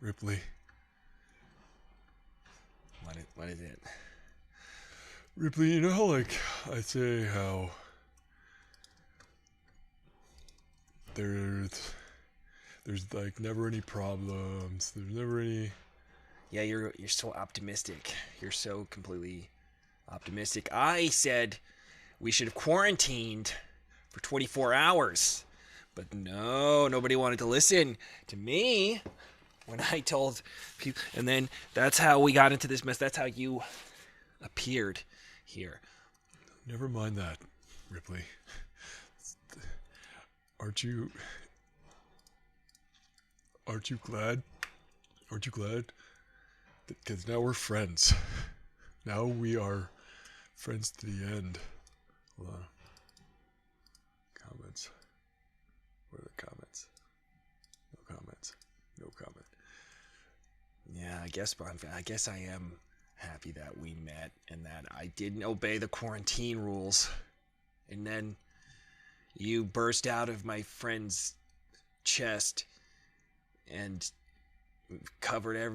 Ripley. What is it? Ripley, you know how, like, I say how there's like never any problems. There's never any. Yeah, you're so optimistic. You're so completely optimistic. I said we should have quarantined for 24 hours. But no, nobody wanted to listen to me when I told people. And then that's how we got into this mess. That's how you appeared here. Never mind that, Ripley. Aren't you glad? Aren't you glad? Because now we're friends. Now we are friends to the end. Hold on. Comments. What are the comments? No comments. No comment. Yeah, I guess I am happy that we met and that I didn't obey the quarantine rules. And then you burst out of my friend's chest and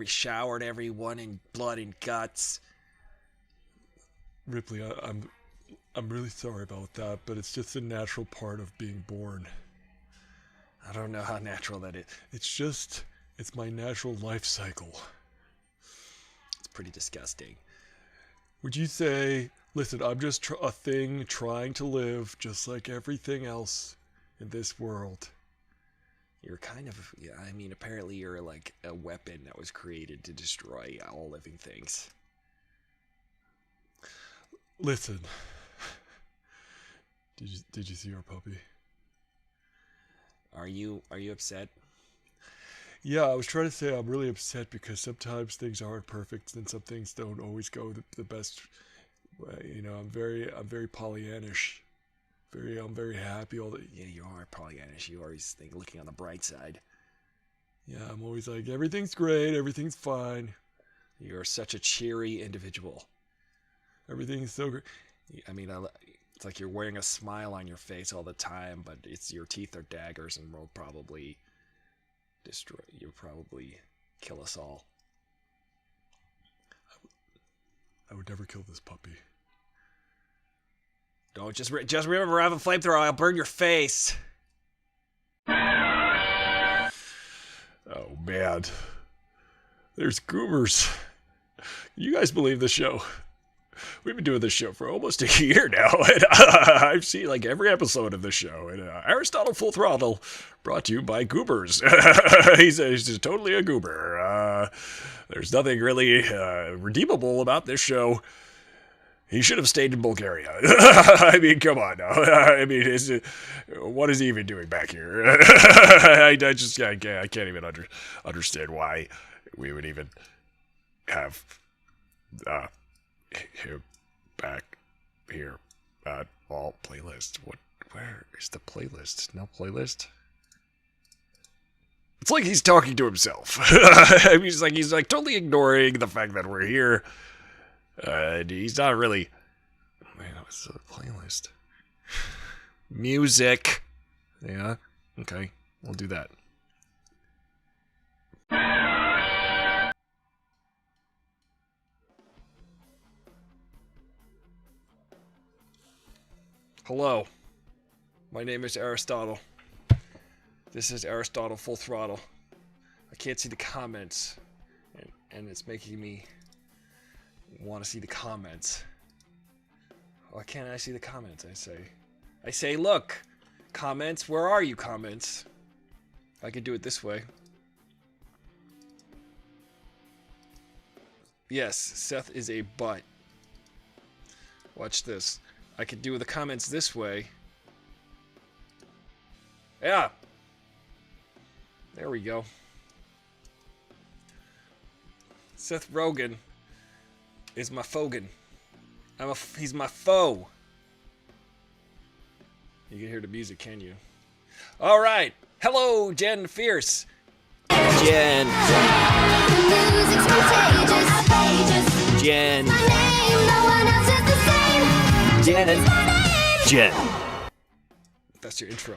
showered everyone in blood and guts. Ripley, I'm really sorry about that, but it's just a natural part of being born. I don't know how natural that is. It's my natural life cycle. It's pretty disgusting. Would you say, listen, I'm just a thing trying to live just like everything else in this world? You're kind of, yeah, I mean, apparently you're like a weapon that was created to destroy all living things. Listen, did you see our puppy? Are you upset? Yeah, I was trying to say I'm really upset because sometimes things aren't perfect and some things don't always go the best way. You know, I'm very Pollyannish. I'm very happy all the. Yeah, you are Pollyannish. You always think looking on the bright side. Yeah, I'm always like, everything's great, everything's fine. You're such a cheery individual. Everything's so great. I mean, it's like you're wearing a smile on your face all the time, but your teeth are daggers and will probably you'll probably kill us all. I would never kill this puppy. Don't just remember I have a flamethrower. I'll burn your face. Oh man, there's goomers. You guys believe this show? We've been doing this show for almost a year now, and I've seen like every episode of the show. And Aristotle Full Throttle, brought to you by Goobers. he's totally a goober. There's nothing really redeemable about this show. He should have stayed in Bulgaria. I mean, come on now. I mean, what is he even doing back here? I can't even understand why we would even have him back here at all. Playlist. Where is the playlist? No playlist? It's like he's talking to himself. I mean, he's like totally ignoring the fact that we're here. And he's not really. Man, what's the playlist? Music. Yeah. Okay. We'll do that. Hello. My name is Aristotle. This is Aristotle Full Throttle. I can't see the comments. And it's making me want to see the comments. Why can't I see the comments? I say, look, comments, where are you, comments? I could do it this way. Yes, Seth is a butt. Watch this. I could do the comments this way. Yeah. There we go. Seth Rogen is my fogan. He's my foe. You can hear the music, can you? All right. Hello, Jen Fierce. Jen. Jen. Jen. That's your intro.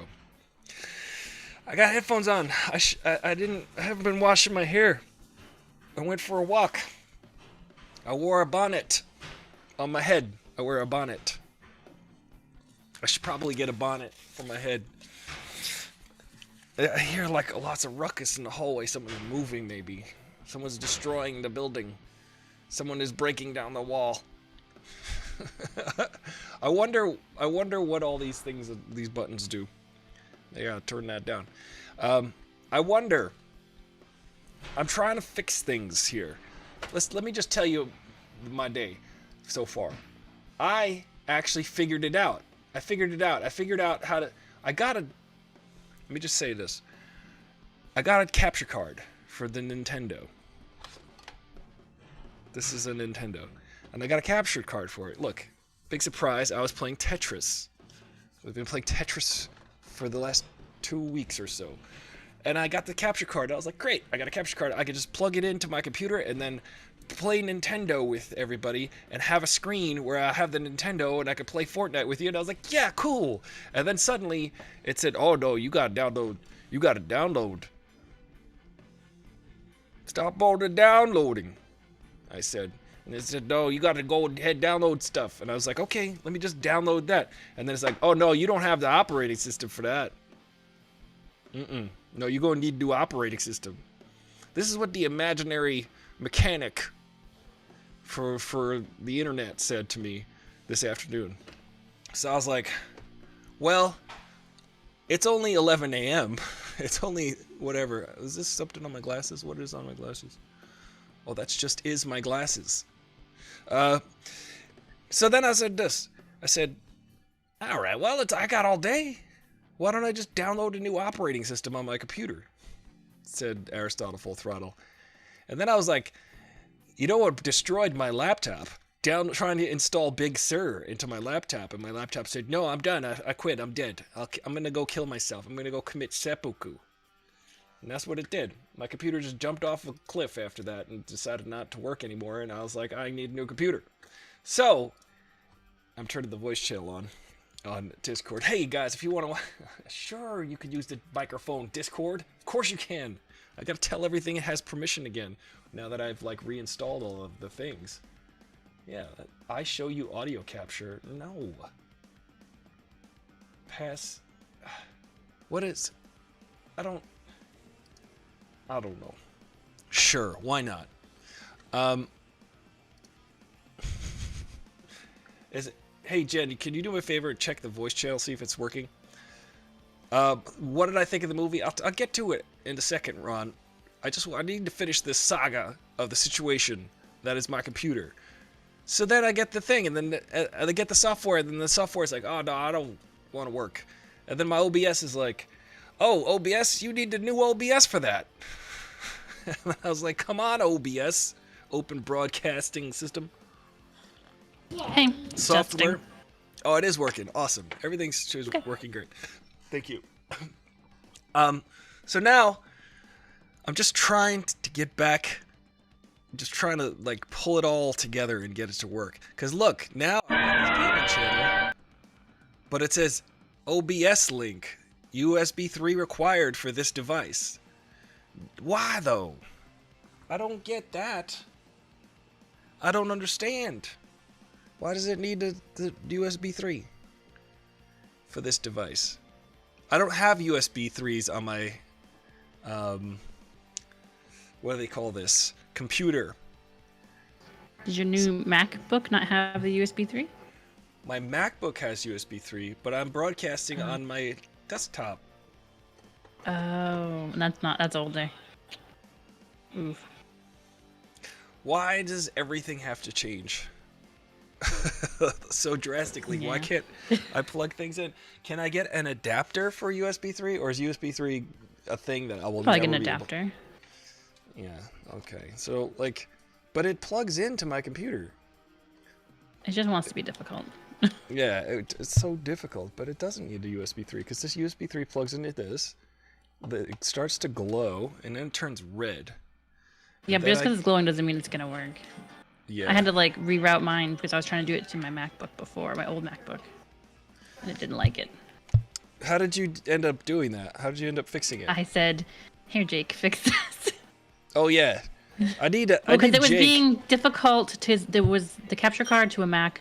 I got headphones on. I haven't been washing my hair. I went for a walk. I wore a bonnet on my head. I wear a bonnet. I should probably get a bonnet for my head. I hear like lots of ruckus in the hallway. Someone's moving maybe. Someone's destroying the building. Someone is breaking down the wall. I wonder what all these things, these buttons do. Yeah, turn that down. I wonder. I'm trying to fix things here. Let me just tell you my day so far. I actually figured it out. I figured out how to. Let me just say this. I got a capture card for the Nintendo. This is a Nintendo. And I got a capture card for it. Look, big surprise, I was playing Tetris. We've been playing Tetris for the last 2 weeks or so. And I got the capture card. I was like, great, I got a capture card. I could just plug it into my computer and then play Nintendo with everybody and have a screen where I have the Nintendo and I could play Fortnite with you. And I was like, yeah, cool. And then suddenly it said, oh no, you gotta download. You gotta download. Stop all the downloading, I said. And it said, no, you gotta go ahead download stuff. And I was like, okay, let me just download that. And then it's like, oh no, you don't have the operating system for that. No, you're gonna need to do operating system. This is what the imaginary mechanic for the internet said to me this afternoon. So I was like, well, it's only 11 a.m. It's only whatever. Is this something on my glasses? What is on my glasses? Oh, that's just is my glasses. So then I said this. I said, all right, well, I got all day. Why don't I just download a new operating system on my computer? Said Aristotle Full Throttle. And then I was like, you know what destroyed my laptop? Trying to install Big Sur into my laptop, and my laptop said, no, I'm done. I quit. I'm dead. I'm going to go kill myself. I'm going to go commit seppuku. And that's what it did. My computer just jumped off a cliff after that and decided not to work anymore, and I was like, I need a new computer. So, I'm turning the voice channel on Discord. Hey guys, if you want to, sure, you can use the microphone Discord. Of course you can. I gotta tell everything it has permission again. Now that I've like reinstalled all of the things. Yeah, I show you audio capture. No. Pass. What is? I don't know. Sure, why not? Is it? Hey Jen, can you do me a favor and check the voice channel, see if it's working? What did I think of the movie? I'll get to it in a second, Ron. I need to finish this saga of the situation that is my computer. So then I get the thing, and then I get the software, and then the software is like, oh no, I don't want to work. And then my OBS is like, oh, OBS, you need a new OBS for that. And I was like, come on, OBS, Open Broadcasting System. Hey, Software. testing. Oh, it is working. Awesome. Everything's working great. Thank you. So now I'm just trying to get back. I'm just trying to like pull it all together and get it to work. Cause look, now I'm on this gaming channel, but it says OBS link, USB 3 required for this device. Why though? I don't get that. I don't understand. Why does it need the USB 3 for this device? I don't have USB 3s on my, what do they call this? Computer. Did your new MacBook not have the USB 3? My MacBook has USB 3, but I'm broadcasting on my desktop. Oh, that's older. Oof. Why does everything have to change so drastically? Yeah. Why can't I plug things in? Can I get an adapter for USB 3, or is USB 3 a thing that I will Probably never an be adapter. able... Yeah, okay. So, like, but it plugs into my computer. It just wants to be difficult. Yeah, it's so difficult, but it doesn't need a USB 3, because this USB 3 plugs into this, it starts to glow, and then it turns red. Yeah, but just because it's glowing doesn't mean it's gonna work. Yeah. I had to like reroute mine because I was trying to do it to my MacBook before, my old MacBook, and it didn't like it. How did you end up doing that? How did you end up fixing it? I said, "Here, Jake, fix this." Oh yeah, I need a. Well, I because need it was Jake. being difficult to. There was the capture card to a Mac.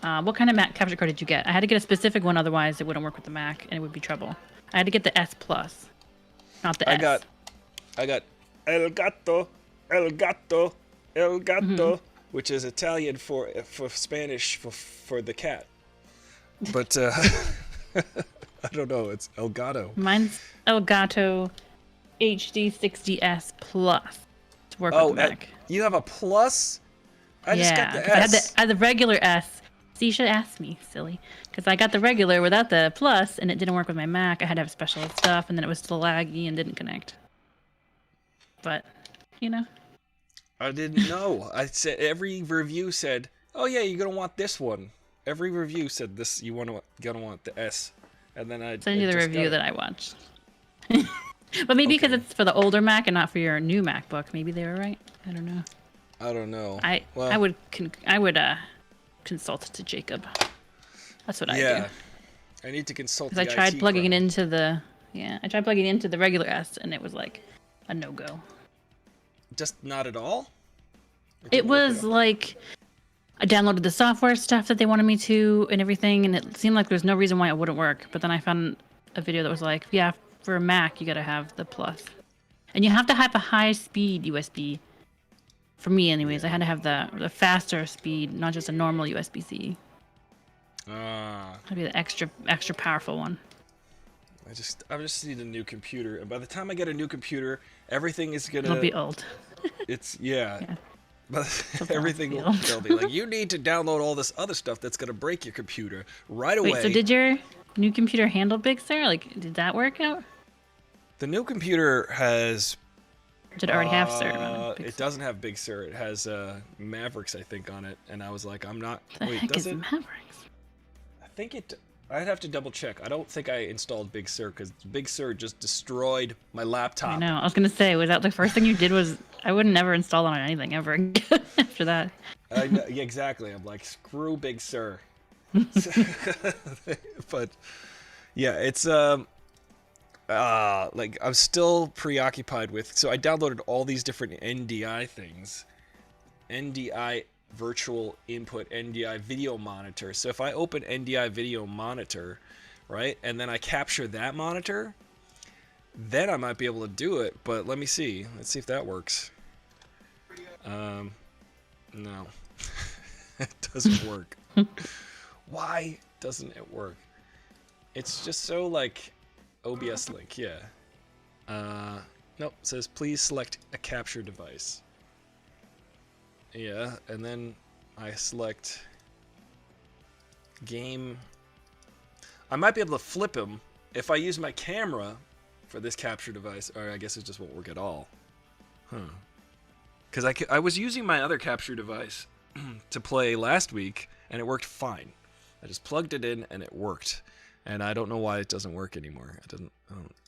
What kind of Mac capture card did you get? I had to get a specific one, otherwise it wouldn't work with the Mac, and it would be trouble. I had to get the S Plus, not the I S. got El Gato, El Gato, El Gato, which is Italian for Spanish for the cat. But I don't know. It's El Gato. Mine's Elgato HD 60S Plus to work with the Mac. You have a plus? I just got the 'cause S. I had the regular S. So you should ask me, silly. Because I got the regular without the Plus, and it didn't work with my Mac. I had to have special stuff, and then it was still laggy and didn't connect. But, you know. I didn't know. I said every review said, "Oh yeah, you're gonna want this one." Every review said this. Gonna want the S, and then I Send you the just review got that I watched. But maybe because Okay. it's for the older Mac and not for your new MacBook. Maybe they were right. I don't know. I don't know. I would consult to Jacob. That's what I do. I need to consult. Because I tried plugging it into the regular S, and it was like a no-go. Just not at all. It was like I downloaded the software stuff that they wanted me to and everything, and it seemed like there's no reason why it wouldn't work. But then I found a video that was like, yeah, for a Mac, you gotta have the Plus, and you have to have a high-speed USB. For me, anyways, I had to have the faster speed, not just a normal USB-C. That'd be the extra powerful one. I just need a new computer, and by the time I get a new computer, everything is gonna. It'll be old. It's yeah. But Something everything will else. they'll be like, you need to download all this other stuff that's gonna break your computer right away. Wait, so did your new computer handle Big Sur? Like, did that work out? The new computer has. Did it already have Sur? It doesn't have Big Sur. It has Mavericks, I think, on it, and I was like, I'm not. The Wait, heck does is it? Mavericks? I think it. I'd have to double check. I don't think I installed Big Sur because Big Sur just destroyed my laptop. I know. I was gonna say, was that the first thing you did? Was I would never install it on anything ever again after that. I know, yeah, exactly. I'm like, screw Big Sur. But yeah, it's like I'm still preoccupied with. So I downloaded all these different NDI things, NDI virtual input, NDI video monitor. So if I open NDI video monitor, right, and then I capture that monitor, then I might be able to do it. But let me see. Let's see if that works. No, it doesn't work. Why doesn't it work? It's just so like OBS link, yeah. Nope, it says please select a capture device. Yeah, and then I select game. I might be able to flip him if I use my camera for this capture device, or I guess it just won't work at all. Huh. Because I was using my other capture device to play last week, and it worked fine. I just plugged it in, and it worked. And I don't know why it doesn't work anymore. I don't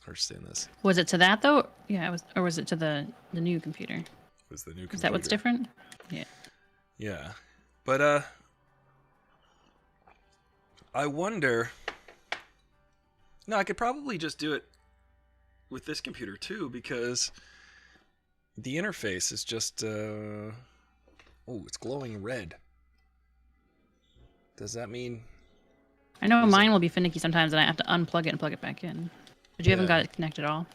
understand this. Was it to that though? Yeah, it was, or was it to the new computer? It was the new computer. Is that what's different? Yeah. Yeah, but I wonder. No, I could probably just do it with this computer too, because the interface is just. Oh, it's glowing red. Does that mean? I know mine will be finicky sometimes, and I have to unplug it and plug it back in. But you haven't got it connected at all.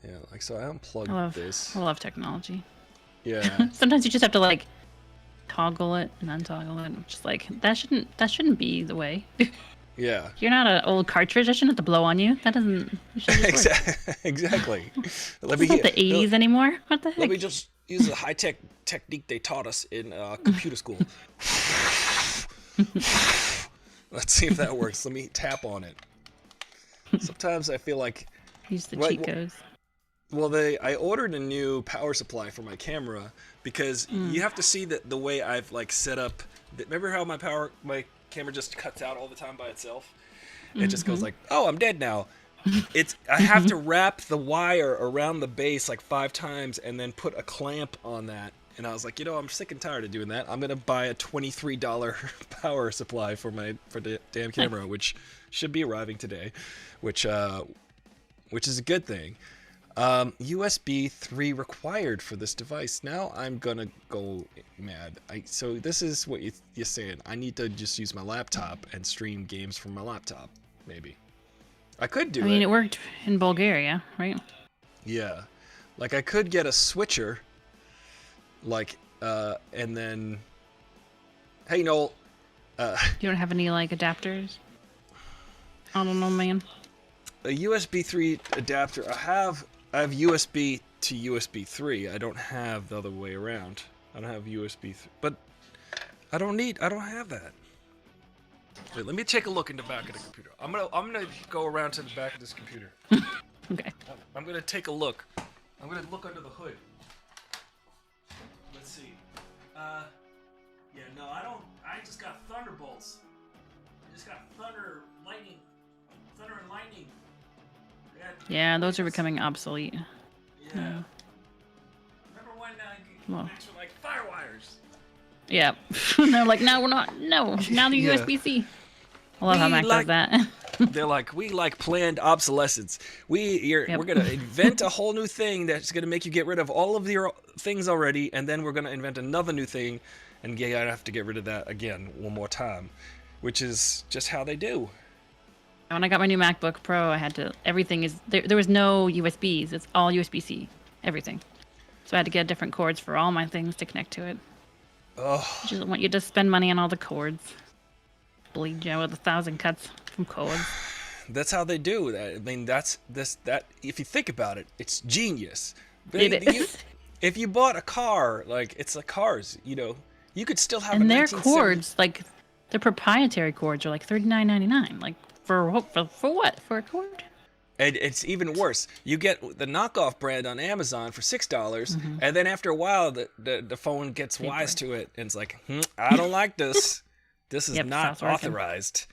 Yeah, like so. I unplugged this. I love technology. Yeah. Sometimes you just have to like toggle it and untoggle it. Just like that shouldn't be the way. Yeah. You're not an old cartridge. I shouldn't have to blow on you. That doesn't. You should just work. Exactly. It's not the 80s anymore. What the heck? Let me just use the high-tech technique they taught us in computer school. Let's see if that works. Let me tap on it. Sometimes I feel like. Use the cheat codes. Well, I ordered a new power supply for my camera because you have to see that the way I've like set up. Remember how my camera just cuts out all the time by itself? It just goes like, "Oh, I'm dead now." I have to wrap the wire around the base like 5 times and then put a clamp on that. And I was like, I'm sick and tired of doing that. I'm gonna buy a $23 power supply for the damn camera, which should be arriving today, which is a good thing. USB 3 required for this device. Now I'm gonna go mad. So this is what you're saying. I need to just use my laptop and stream games from my laptop. Maybe. I could do it. I mean, it worked in Bulgaria, right? Yeah. Like, I could get a switcher. Like, and then... Hey, Noel. You don't have any, like, adapters? I don't know, man. A USB 3 adapter. I have USB to USB 3. I don't have the other way around. I don't have USB 3. But I don't have that. Wait, let me take a look in the back of the computer. I'm gonna go around to the back of this computer. Okay. I'm gonna take a look. I'm gonna look under the hood. Let's see. Yeah, no, I don't. I just got thunderbolts. I just got thunder and lightning. Yeah, those are becoming obsolete. Yeah. Remember when Well. Macs were like fire wires? Yeah. They're like, no, we're not. No, now the Yeah. USB-C. I love how We Mac like- does that. They're like, we like planned obsolescence. We're gonna invent a whole new thing that's gonna make you get rid of all of your things already, and then we're gonna invent another new thing, and you have to get rid of that again one more time, which is just how they do. When I got my new MacBook Pro, I had to. Everything is there was no USBs. It's all USB-C. Everything. So I had to get different cords for all my things to connect to it. Oh, I just want you to spend money on all the cords. Bleed you with 1,000 cuts from cords. that's how they do that. I mean, that. If you think about it, it's genius. It is. If you bought a car, like it's like cars, you could still have. And a their 1970 cords, like their proprietary cords, are like $39.99. Like for what? For a cord? And it's even worse. You get the knockoff brand on Amazon for $6, Mm-hmm. and then after a while, the phone gets wise to it, and it's like, I don't like this. This is Yep, not stops working. authorized.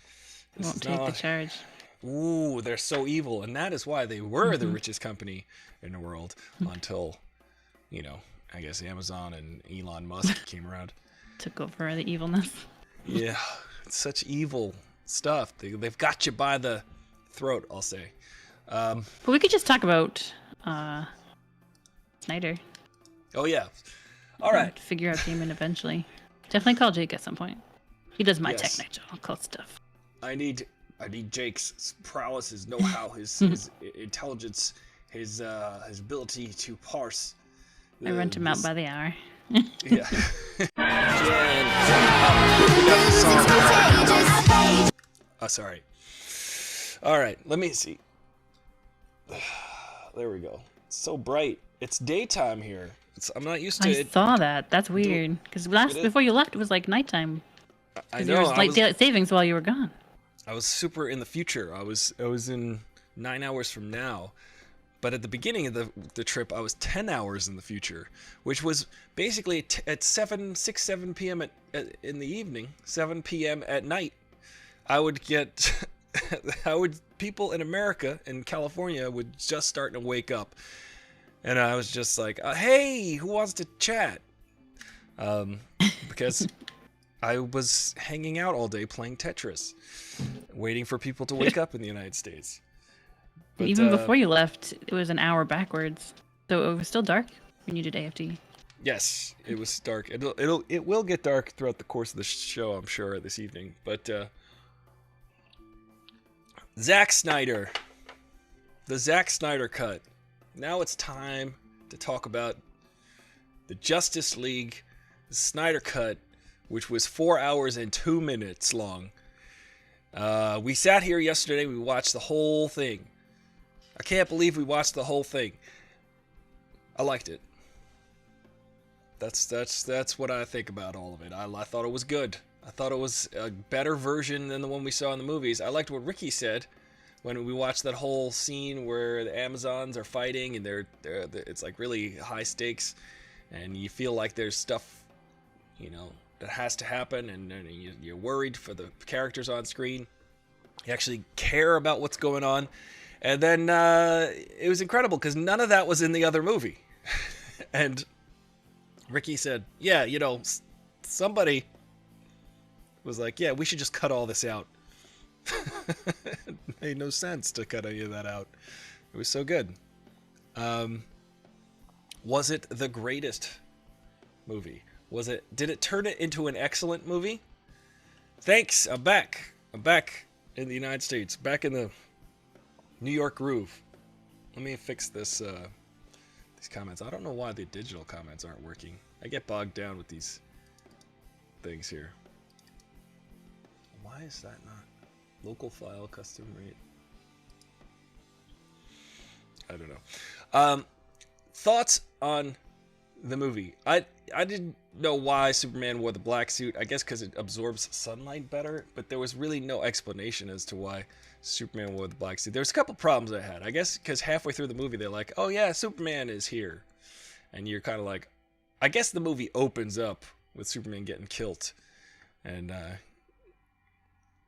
This Won't is take the not. charge. Ooh, they're so evil, and that is why they were Mm-hmm. the richest company in the world until, I guess Amazon and Elon Musk came around. Took over the evilness. Yeah, it's such evil stuff. They've got you by the throat, I'll say. But we could just talk about Snyder. Oh yeah. All right. Figure out gaming eventually. Definitely call Jake at some point. He does my Yes. technical stuff. I need Jake's prowess, his know-how, his intelligence, his ability to parse. I rent him out by the hour. Yeah. Sorry. All right, let me see. There we go. It's so bright. It's daytime here. I'm not used to I it. saw that. That's weird. Because before you left, it was like nighttime. I Because there know. was like daylight savings while you were gone. I was super in the future. I was in 9 hours from now. But at the beginning of the trip, I was 10 hours in the future, which was basically at 7 p.m. in the evening, 7 p.m. at night. People in America and California would just start to wake up. And I was just like, hey, who wants to chat? Because I was hanging out all day playing Tetris, waiting for people to wake up in the United States. But, Even before you left, it was an hour backwards. So it was still dark when you did AFT. Yes, it was dark. It will get dark throughout the course of the show, I'm sure, this evening. But Zack Snyder, the Zack Snyder cut. Now it's time to talk about the Justice League Snyder cut, which was 4 hours and 2 minutes long. We sat here yesterday. We watched the whole thing. I can't believe we watched the whole thing. I liked it. That's what I think about all of it. I thought it was good. I thought it was a better version than the one we saw in the movies. I liked what Ricky said when we watched that whole scene where the Amazons are fighting and it's like really high stakes, and you feel like there's stuff, that has to happen, and you're worried for the characters on screen. You actually care about what's going on. And then it was incredible because none of that was in the other movie. And Ricky said, yeah, somebody was like, yeah, we should just cut all this out. It made no sense to cut any of that out. It was so good. Was it the greatest movie? Did it turn it into an excellent movie? Thanks. I'm back. I'm back in the United States. Back in the New York groove. Let me fix this. These comments. I don't know why the digital comments aren't working. I get bogged down with these things here. Why is that not local file custom rate? I don't know. Thoughts on the movie? I didn't know why Superman wore the black suit. I guess because it absorbs sunlight better, but there was really no explanation as to why Superman wore the black suit. There's a couple problems I had. I guess because halfway through the movie they're like, oh yeah, Superman is here. And you're kind of like, I guess the movie opens up with Superman getting killed. And,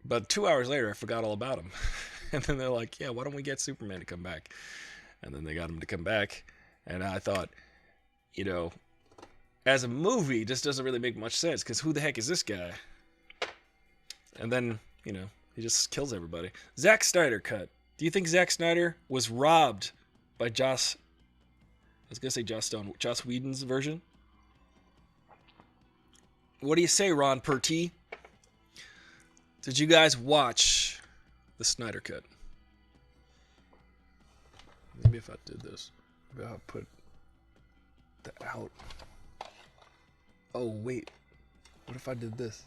but 2 hours later I forgot all about him. And then they're like, yeah, why don't we get Superman to come back? And then they got him to come back. And I thought, you know, as a movie, this doesn't really make much sense because who the heck is this guy? And then, you know, he just kills everybody. Zack Snyder cut. Do you think Zack Snyder was robbed by Joss? I was gonna say Joss Whedon's version. What do you say, Ron Pertee? Did you guys watch the Snyder cut? Maybe if I did this, maybe I'll put the out. Oh wait, what if I did this?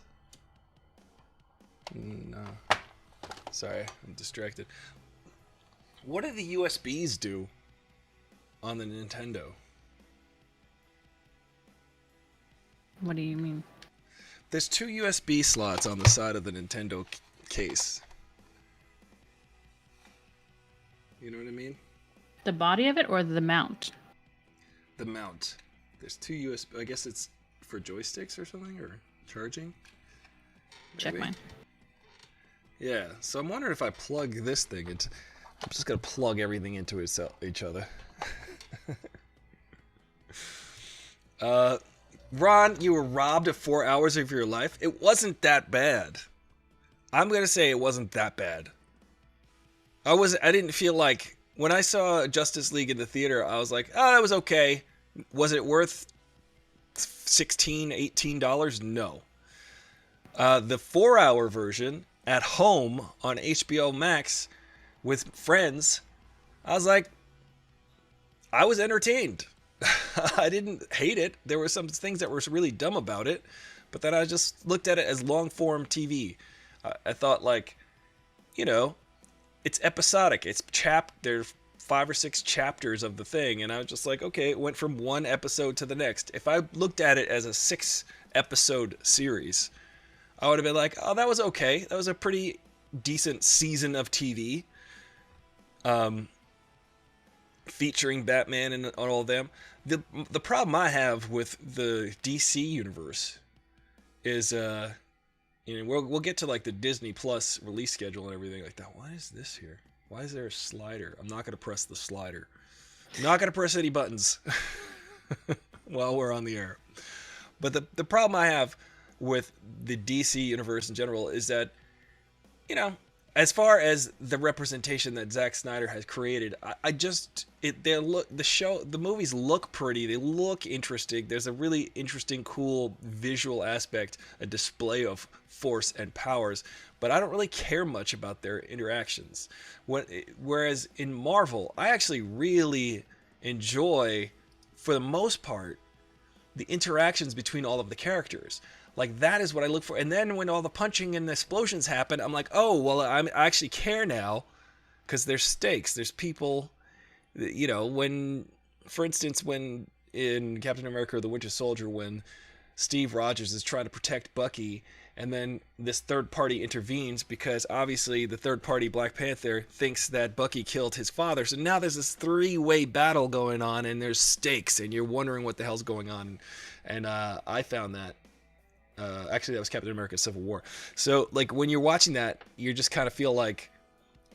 No. Sorry, I'm distracted. What do the USBs do on the Nintendo? What do you mean? There's 2 USB slots on the side of the Nintendo case. You know what I mean? The body of it or the mount? The mount. There's 2 USB. I guess it's for joysticks or something, or charging. Check Maybe. mine. Yeah, so I'm wondering if I plug this thing into... I'm just going to plug everything into each other. Ron, you were robbed of 4 hours of your life? It wasn't that bad. I'm going to say it wasn't that bad. I didn't feel like... When I saw Justice League in the theater, I was like, oh, that was okay. Was it worth $16, $18? No. The 4-hour version... at home on HBO Max with friends, I was like, I was entertained. I didn't hate it. There were some things that were really dumb about it, but then I just looked at it as long form TV. I thought, like, you know, it's episodic. There's 5 or 6 chapters of the thing, and I was just like, okay, it went from one episode to the next. If I looked at it as a 6-episode series, I would have been like, oh, that was okay. That was a pretty decent season of TV. Featuring Batman and all of them. The problem I have with the DC universe is, you know, we'll get to like the Disney Plus release schedule and everything like that. Why is this here? Why is there a slider? I'm not going to press the slider. I'm not going to press any buttons while we're on the air. But the problem I have with the DC universe in general is that, you know, as far as the representation that Zack Snyder has created, the movies look pretty, they look interesting. There's a really interesting, cool visual aspect, a display of force and powers, but I don't really care much about their interactions. Whereas in Marvel, I actually really enjoy, for the most part, the interactions between all of the characters. Like, that is what I look for. And then when all the punching and the explosions happen, I'm like, oh, well, I actually care now, because there's stakes. There's people, you know, when, for instance, when in Captain America: The Winter Soldier, when Steve Rogers is trying to protect Bucky, and then this third party intervenes because obviously the third party, Black Panther, thinks that Bucky killed his father. So now there's this 3-way battle going on, and there's stakes, and you're wondering what the hell's going on. And I found that. Actually, that was Captain America: Civil War. So, like, when you're watching that, you just kind of feel like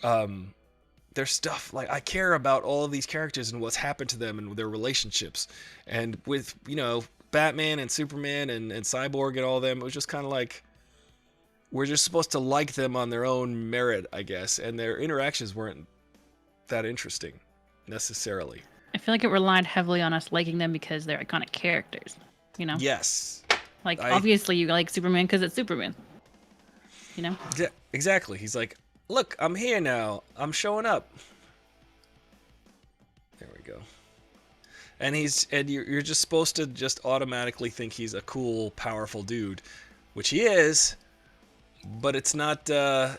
there's stuff, like, I care about all of these characters and what's happened to them and their relationships. And with, you know, Batman and Superman and Cyborg and all of them, it was just kind of like, we're just supposed to like them on their own merit, I guess. And their interactions weren't that interesting, necessarily. I feel like it relied heavily on us liking them because they're iconic characters. You know, Yes. like obviously you like Superman because it's Superman. You know. Yeah, exactly. He's like, look, I'm here now. I'm showing up. There we go. And you're just supposed to just automatically think he's a cool, powerful dude, which he is, but it's not, I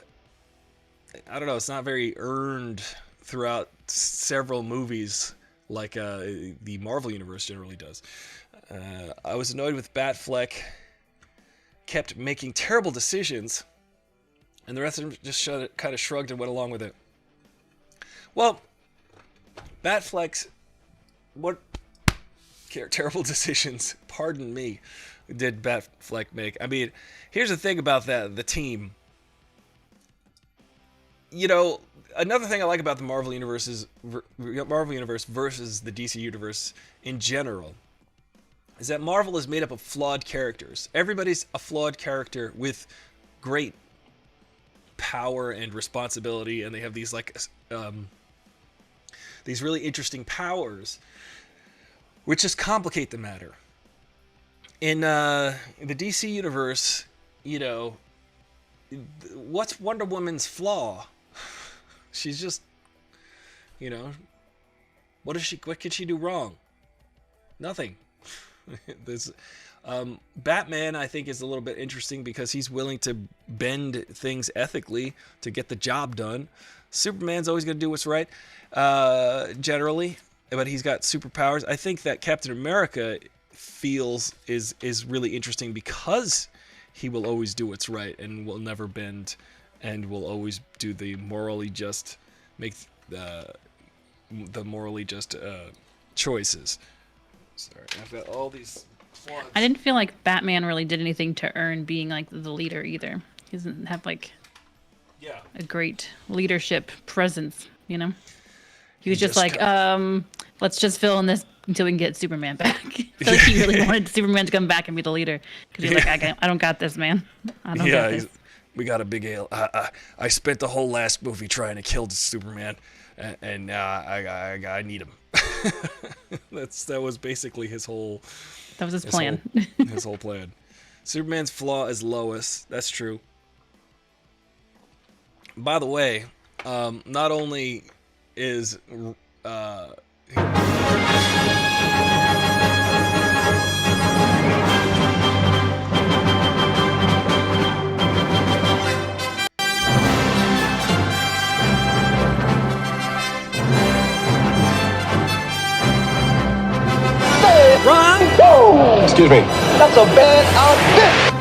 don't know, it's not very earned throughout several movies like the Marvel Universe generally does. I was annoyed with Batfleck, kept making terrible decisions, and the rest of them just kind of shrugged and went along with it. Well, Batfleck's what terrible decisions, pardon me, did Batfleck make? I mean, here's the thing about the team. You know, another thing I like about the Marvel Universe versus the DC Universe in general is that Marvel is made up of flawed characters. Everybody's a flawed character with great power and responsibility, and they have these these really interesting powers, which just complicate the matter. In the DC universe, you know, what's Wonder Woman's flaw? She's just, you know, what could she do wrong? Nothing. Batman, I think, is a little bit interesting because he's willing to bend things ethically to get the job done. Superman's always going to do what's right, generally, but he's got superpowers. I think that Captain America is really interesting because he will always do what's right and will never bend and will always do the morally just, make the morally just choices. Sorry, I've got all these flaws. I didn't feel like Batman really did anything to earn being like the leader either. He doesn't have like a great leadership presence, you know? He was just like, let's just fill in this until we can get Superman back. I feel like he really wanted Superman to come back and be the leader. Because he's like, I don't got this, man. I don't got this. We got a big ale. I spent the whole last movie trying to kill Superman, and now I need him. That was basically his whole... That was his plan. His whole plan. Superman's flaw is Lois. That's true. By the way, not only is Ron? Whoa! Excuse me. That's a bad outfit!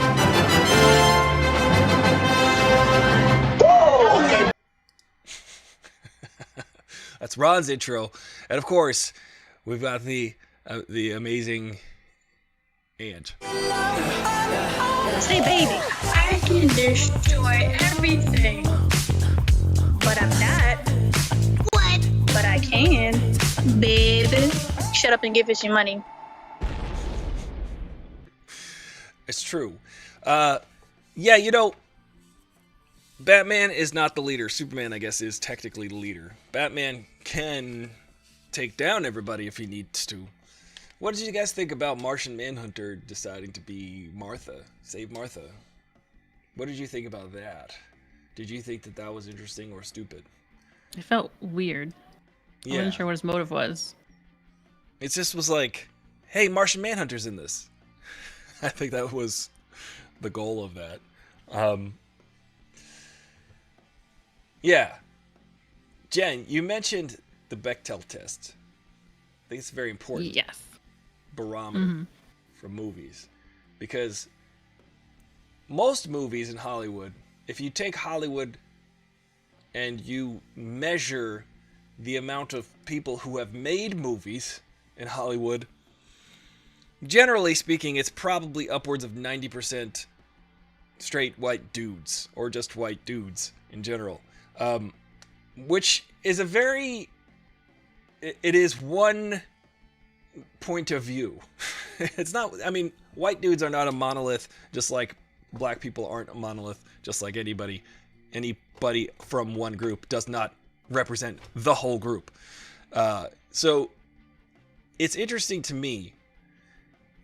That's Ron's intro, and of course, we've got the amazing Ant. Say, baby, I can destroy everything, but I'm not. What? But I can, baby. Shut up and give us your money. It's true. Yeah, you know, Batman is not the leader. Superman, I guess, is technically the leader. Batman can take down everybody if he needs to. What did you guys think about Martian Manhunter deciding to be Martha? Save Martha. What did you think about that? Did you think that was interesting or stupid? It felt weird. I wasn't sure what his motive was. It just was like, hey, Martian Manhunter's in this. I think that was the goal of that. Yeah. Jen, you mentioned the Bechdel test. I think it's very important. Yes. Barometer for movies. Because most movies in Hollywood, if you take Hollywood and you measure the amount of people who have made movies in Hollywood, generally speaking, it's probably upwards of 90% straight white dudes, or just white dudes in general. Which is it is one point of view. It's not, I mean, white dudes are not a monolith, just like black people aren't a monolith, just like anybody from one group does not represent the whole group. So it's interesting to me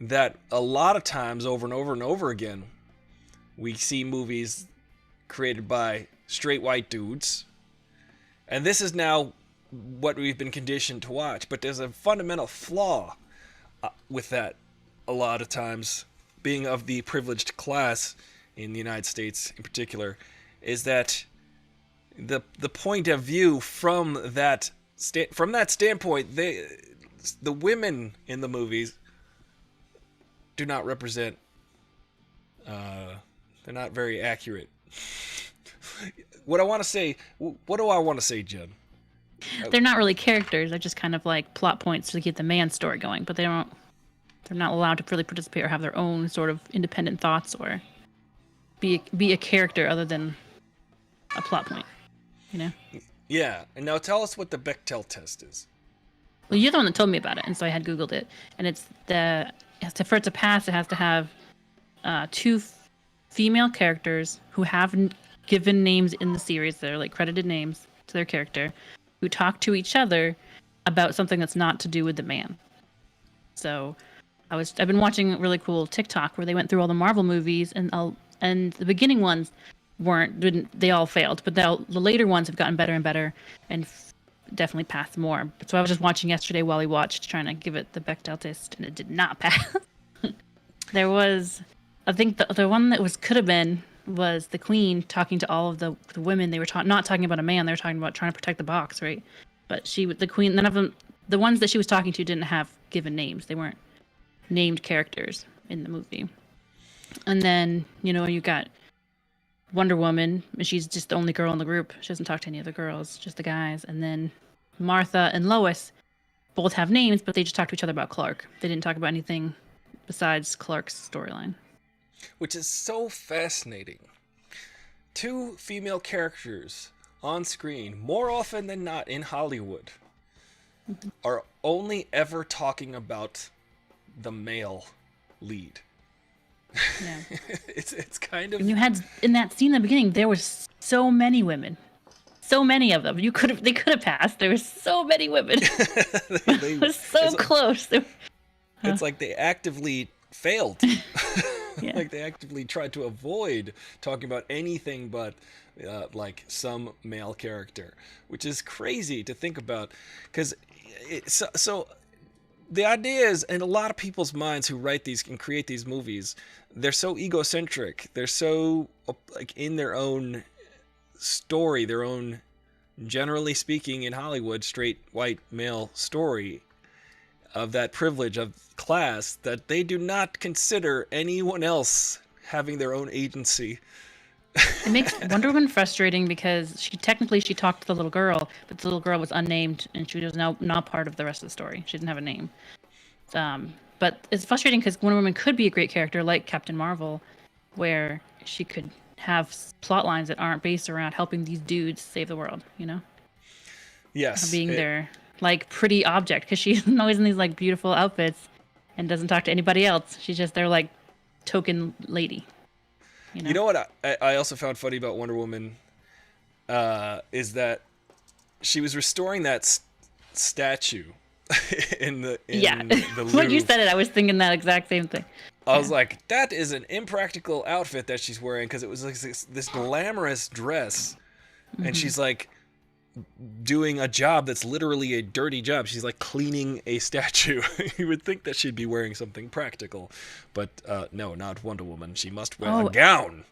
that a lot of times over and over and over again, we see movies created by straight white dudes. And this is now what we've been conditioned to watch. But there's a fundamental flaw with that a lot of times, being of the privileged class in the United States in particular, is that the point of view from that standpoint, the women in the movies do not represent. They're not very accurate. What do I want to say, Jen? They're not really characters. They're just kind of like plot points to get the man story going, but they're not allowed to really participate or have their own sort of independent thoughts or be a character other than a plot point, you know? Yeah, and now tell us what the Bechdel test is. Well, you're the one that told me about it, and so I had Googled it. And it's for it to pass, it has to have two female characters who have given names in the series. They're like credited names to their character, who talk to each other about something that's not to do with the man. So I've been watching a really cool TikTok where they went through all the Marvel movies, and the beginning ones they all failed, but the later ones have gotten better and better and definitely passed more. So I was just watching yesterday while we watched, trying to give it the Bechdel test, and it did not pass. There was, I think the one that could have been was the Queen talking to all of the women. They were not talking about a man. They were talking about trying to protect the box, right? But the Queen, none of them, the ones that she was talking to didn't have given names. They weren't named characters in the movie. And then, you got Wonder Woman, and she's just the only girl in the group. She doesn't talk to any other girls, just the guys. And then Martha and Lois both have names, but they just talk to each other about Clark. They didn't talk about anything besides Clark's storyline. Which is so fascinating. Two female characters on screen, more often than not in Hollywood, are only ever talking about the male lead. Yeah. It's kind of... And you had, in that scene in the beginning, there was so many women. So many of them. They could have passed. There were so many women. It was so close. It's like they actively failed. Yeah. Like they actively tried to avoid talking about anything but like some male character, which is crazy to think about. Because so the idea is, in a lot of people's minds who write these and create these movies, they're so egocentric. They're so like in their own story, their own, generally speaking, in Hollywood, straight white male story of that privilege of class, that they do not consider anyone else having their own agency. It makes Wonder Woman frustrating because she talked to the little girl, but the little girl was unnamed and she was not part of the rest of the story. She didn't have a name. But it's frustrating because Wonder Woman could be a great character like Captain Marvel, where she could have plot lines that aren't based around helping these dudes save the world, Yes. Being their like pretty object, because she's always in these like beautiful outfits and doesn't talk to anybody else. She's just their like token lady. You know what I also found funny about Wonder Woman is that she was restoring that statue in the When you said it, I was thinking that exact same thing. I was like, that is an impractical outfit that she's wearing, because it was like this glamorous dress, and she's like doing a job that's literally a dirty job. She's like cleaning a statue. You would think that she'd be wearing something practical, but no, not Wonder Woman. She must wear a gown.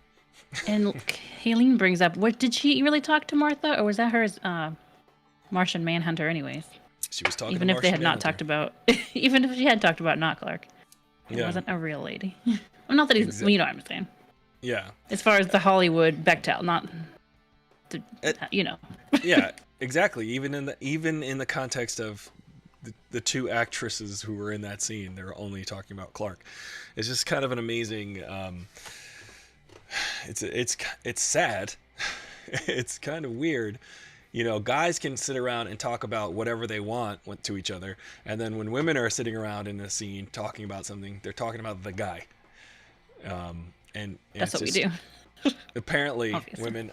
And Kayleen brings up, what did she really talk to Martha, or was that her as Martian Manhunter anyways? She was talking even to if they had Martian not talked about, even if she had talked about not Clark. It wasn't a real lady. Well, not that he's, well, you know what I'm saying. Yeah. As far as the Hollywood Bechdel, not, Yeah, exactly. Even in the context of the two actresses who were in that scene, they're only talking about Clark. It's just kind of an amazing. It's sad. It's kind of weird. Guys can sit around and talk about whatever they want to each other, and then when women are sitting around in a scene talking about something, they're talking about the guy. And that's what we do. Apparently, Obviously. women.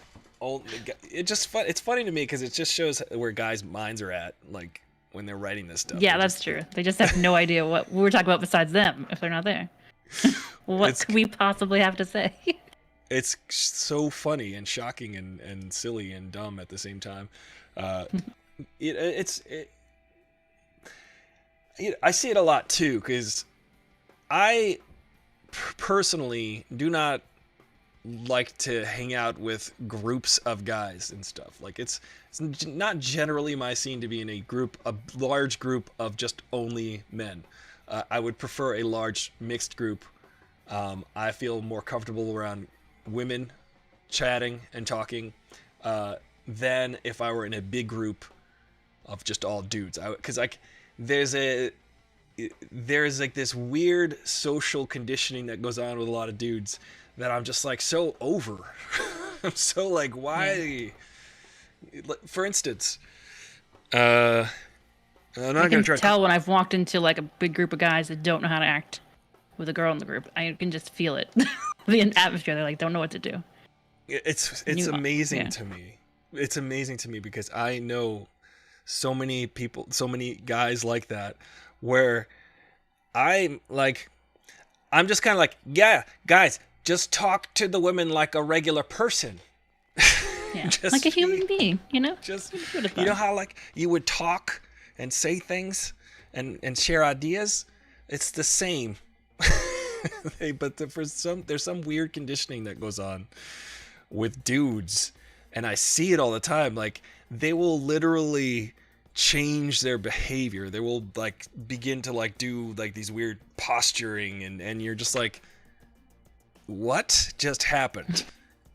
It's funny to me because it just shows where guys' minds are at. Like, when they're writing this stuff. Yeah, They're that's just- true. They just have no idea what we're talking about besides them if they're not there. What could we possibly have to say? It's so funny and shocking and silly and dumb at the same time. I see it a lot too, because I personally do not like to hang out with groups of guys and stuff. Like it's not generally my scene to be in a large group of just only men. I would prefer a large mixed group. I feel more comfortable around women chatting and talking than if I were in a big group of just all dudes. Because like there's like this weird social conditioning that goes on with a lot of dudes that I'm just like so over. I'm so like, why? For instance, I'm not I gonna can try. tell when I've walked into like a big group of guys that don't know how to act with a girl in the group. I can just feel it. The atmosphere. They like don't know what to do. It's You- amazing yeah. to me. It's amazing to me because I know so many people, so many guys like that, where I'm just kind of like, yeah, guys, just talk to the women like a regular person. Yeah, Just like a be- human being, you know. Just Would've you know thought. how like you would talk and say things and share ideas. It's the same. But there's some weird conditioning that goes on with dudes, and I see it all the time. Like they will literally change their behavior. They will like begin to like do like these weird posturing, and you're just like, what just happened?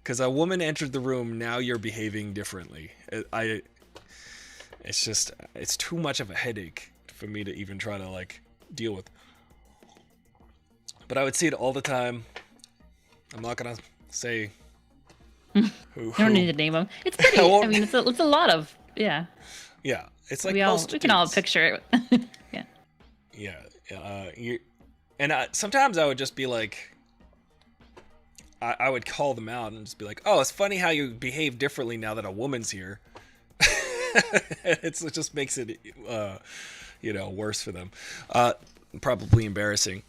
Because a woman entered the room, now you're behaving differently. It's too much of a headache for me to even try to like deal with. But I would see it all the time. I'm not gonna say who. You don't need to name them. It's pretty. won't- I mean, it's a lot of yeah. Yeah, it's like we most can all dudes. picture it. Yeah. Yeah. Sometimes I would just be like, I would call them out and just be like, oh, it's funny how you behave differently now that a woman's here. It just makes it, worse for them. Probably embarrassing.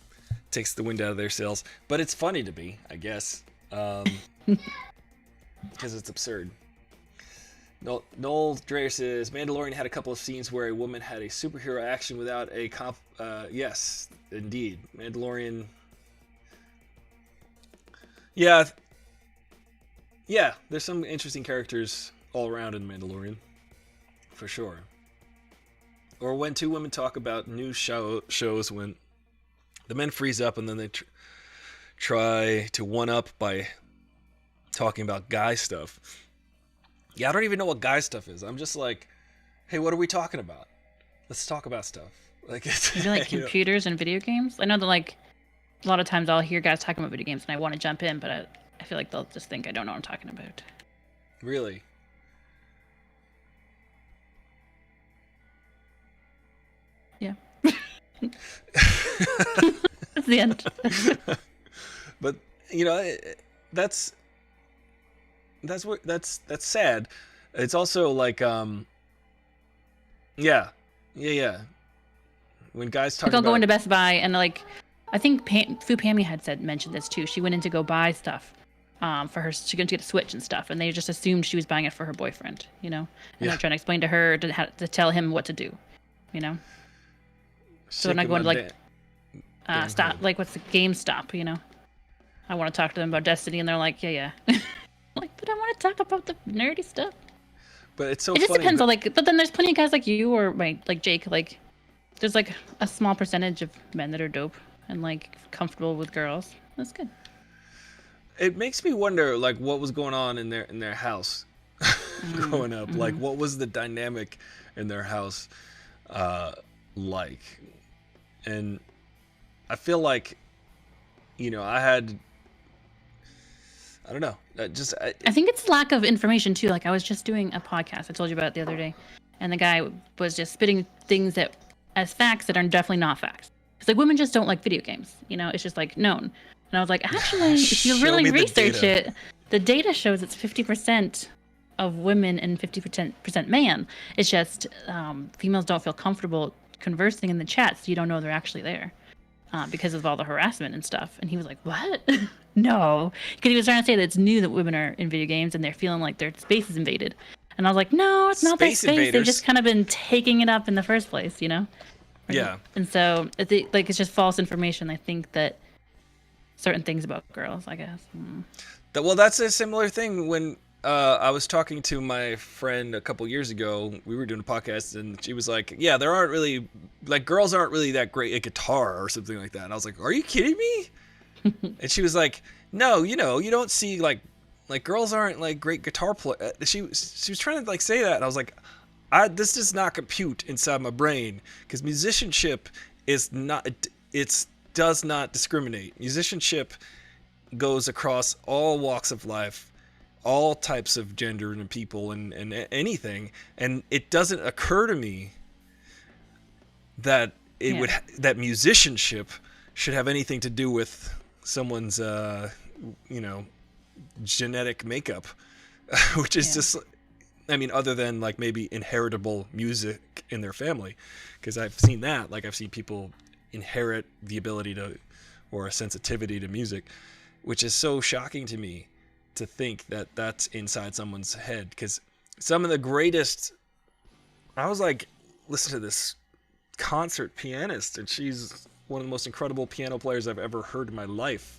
Takes the wind out of their sails. But it's funny to me, I guess. Because it's absurd. Noel Dreyer says, Mandalorian had a couple of scenes where a woman had a superhero action without a yes, indeed. Mandalorian... Yeah, there's some interesting characters all around in Mandalorian, for sure. Or when two women talk about new shows, when the men freeze up and then they try to one-up by talking about guy stuff. Yeah, I don't even know what guy stuff is. I'm just like, hey, what are we talking about? Let's talk about stuff. Like, it's, You like computers and video games? I know that like a lot of times I'll hear guys talking about video games and I want to jump in, but I feel like they'll just think I don't know what I'm talking about. Really? Yeah. That's the end. But that's sad. It's also like yeah. When guys talk Like I'll about go into Best Buy and like, I think Fu Pammy had mentioned this too. She went in to go buy stuff for her. She went to get a Switch and stuff, and they just assumed she was buying it for her boyfriend, And Yeah. they're trying to explain to her to tell him what to do, So when I go into like stop, like what's the GameStop, I want to talk to them about Destiny, and they're like, yeah. Like, but I want to talk about the nerdy stuff. But it's so It just funny. depends on like, but then there's plenty of guys like you or like Jake. Like, there's like a small percentage of men that are dope and like comfortable with girls. That's good. It makes me wonder, like, what was going on in their house growing up. Like, what was the dynamic in their house like? And I feel like, I don't know. I think it's lack of information too. Like I was just doing a podcast I told you about the other day, and the guy was just spitting things as facts that are definitely not facts. It's like women just don't like video games. It's just like known. And I was like, actually, if you Show really me the research data. it, the data shows it's 50% of women and 50% man. It's just females don't feel comfortable conversing in the chat, so you don't know they're actually there because of all the harassment and stuff. And he was like, "What? No," because he was trying to say that it's new that women are in video games and they're feeling like their space is invaded. And I was like, "No, it's not their Space space. invaders. They've just kind of been taking it up in the first place, you know." Yeah. And so, it's just false information. I think that certain things about girls, I guess. Well, that's a similar thing when I was talking to my friend a couple years ago. We were doing a podcast, and she was like, "Yeah, there aren't really girls aren't really that great at guitar or something like that." And I was like, "Are you kidding me?" And she was like, "No, you don't see like girls aren't like great guitar players." She was trying to say that, and I was like, this does not compute inside my brain because musicianship is not does not discriminate. Musicianship goes across all walks of life, all types of gender and people and anything, and it doesn't occur to me that that musicianship should have anything to do with someone's genetic makeup, which is just, I mean, other than like maybe inheritable music in their family, because I've seen that, I've seen people inherit the ability to, or a sensitivity to music, which is so shocking to me to think that that's inside someone's head. Because some of the greatest, I was like, listen to this concert pianist, and she's one of the most incredible piano players I've ever heard in my life.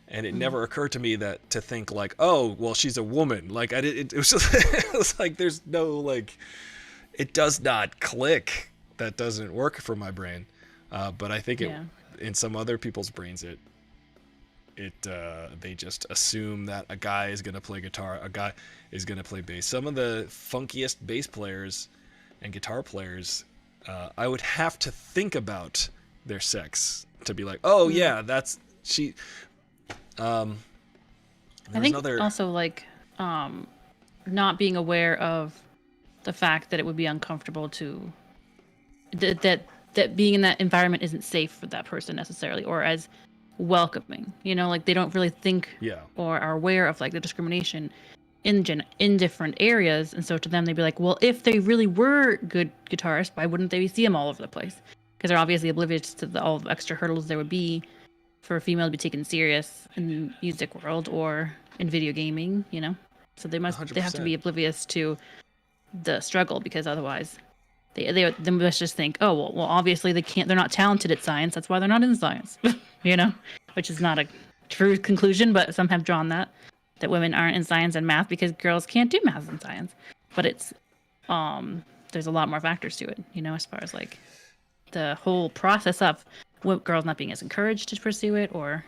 And it never occurred to me to think oh, well, she's a woman. It was just, it was like, there's no, it does not click. That doesn't work for my brain. But I think in some other people's brains, they just assume that a guy is going to play guitar, a guy is going to play bass. Some of the funkiest bass players and guitar players, I would have to think about their sex to be like, oh yeah, that's she. I think also not being aware of the fact that it would be uncomfortable to that being in that environment isn't safe for that person necessarily, or as welcoming. They don't really think or are aware of the discrimination in different areas, and so to them they'd be like, well, if they really were good guitarists, why wouldn't they see them all over the place? Because they're obviously oblivious to all the extra hurdles there would be for a female to be taken serious in the music world or in video gaming, So they have to be oblivious to the struggle, because otherwise they must just think, oh, well, obviously they're not talented at science, that's why they're not in science, which is not a true conclusion, but some have drawn that women aren't in science and math because girls can't do math and science. But it's there's a lot more factors to it, as far as the whole process of girls not being as encouraged to pursue it, or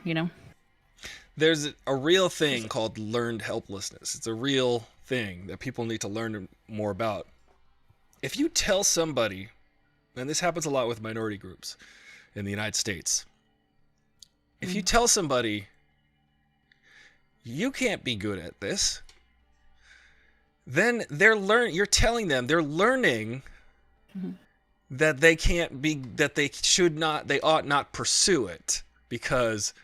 There's a real thing called learned helplessness. It's a real thing that people need to learn more about. If you tell somebody, and this happens a lot with minority groups in the United States, if you tell somebody, you can't be good at this, then you're telling them they're learning that they can't be, that they ought not pursue it, because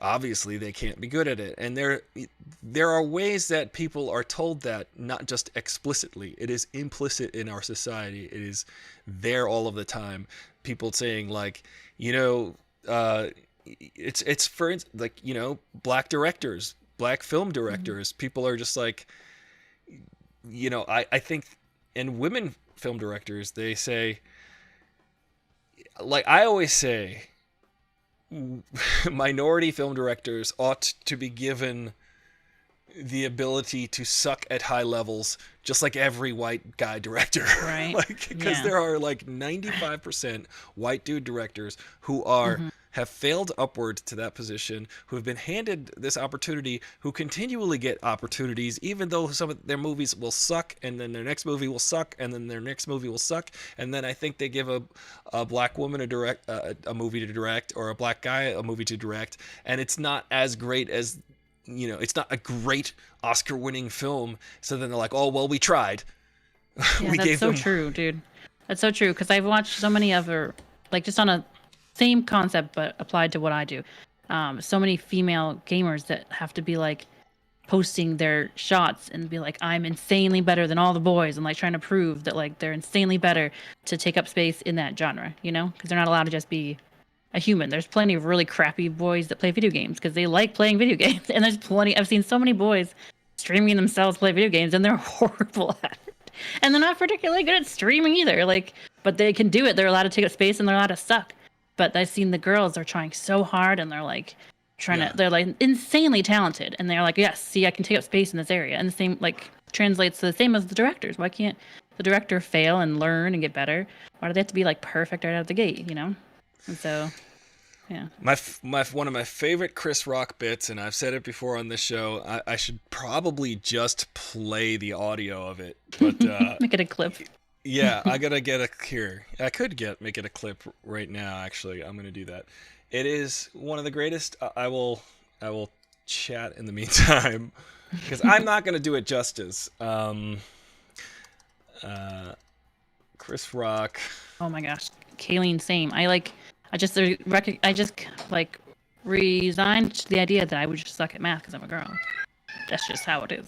obviously they can't be good at it. And there are ways that people are told that, not just explicitly. It is implicit in our society. It is there all of the time. People saying it's for black directors, black film directors. People are just I think, and women film directors, they say, I always say, minority film directors ought to be given the ability to suck at high levels, just like every white guy director, right? Because there are 95% white dude directors who are have failed upward to that position, who have been handed this opportunity, who continually get opportunities, even though some of their movies will suck, and then their next movie will suck, and then their next movie will suck, and then I think they give a black woman a movie to direct, or a black guy a movie to direct, and it's not as great as, it's not a great Oscar-winning film, so then they're like, oh, well, we tried. Yeah, that's so true, dude. That's so true, because I've watched so many other, just on a same concept but applied to what I do, so many female gamers that have to be posting their shots and be like, I'm insanely better than all the boys, and like trying to prove that like they're insanely better to take up space in that genre, you know, because they're not allowed to just be a human. There's plenty of really crappy boys that play video games because they like playing video games, and there's plenty. I've seen so many boys streaming themselves play video games, and they're horrible at it, and they're not particularly good at streaming either. Like, but they can do it. They're allowed to take up space, and they're allowed to suck. But I've seen the girls are trying so hard, and they're like trying to. They're like insanely talented, and they're like, yes, see, I can take up space in this area, and the same like translates to the same as the directors. Why can't the director fail and learn and get better? Why do they have to be like perfect right out of the gate? You know, and so. Yeah. My one of my favorite Chris Rock bits, and I've said it before on this show. I should probably just play the audio of it, but make it a clip. Yeah, I gotta get a here. I could make it a clip right now. Actually, I'm gonna do that. It is one of the greatest. I will chat in the meantime because I'm not gonna do it justice. Chris Rock. Oh my gosh, Kayleen, same. I just resigned to the idea that I would just suck at math because I'm a girl. That's just how it is,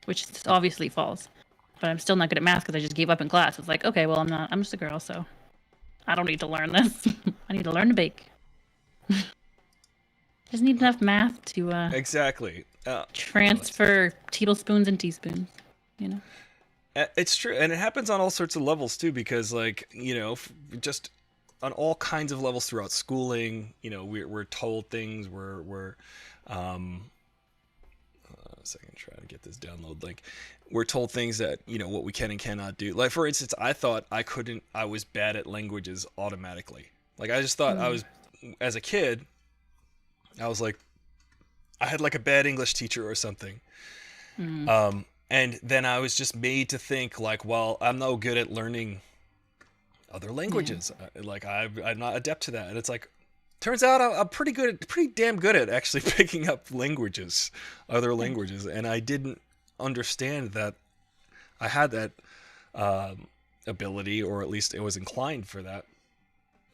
which is obviously false. But I'm still not good at math because I just gave up in class. It's like, okay, well, I'm just a girl, so I don't need to learn this. I need to learn to bake. Just need enough math to Exactly. Transfer tablespoons and teaspoons, you know. It's true, and it happens on all sorts of levels too, because like, you know, just on all kinds of levels throughout schooling, you know, we're told things. We're a second, try to get this download link. We're told things that, you know, what we can and cannot do. Like, for instance, I thought I was bad at languages automatically. Like, I just thought I was, as a kid, I was like, I had like a bad English teacher or something. And then I was just made to think like, well, I'm no good at learning other languages. Like I'm not adept to that. And it's like, turns out I'm pretty damn good at actually picking up other languages. And I didn't understand that I had that ability, or at least it was inclined for that,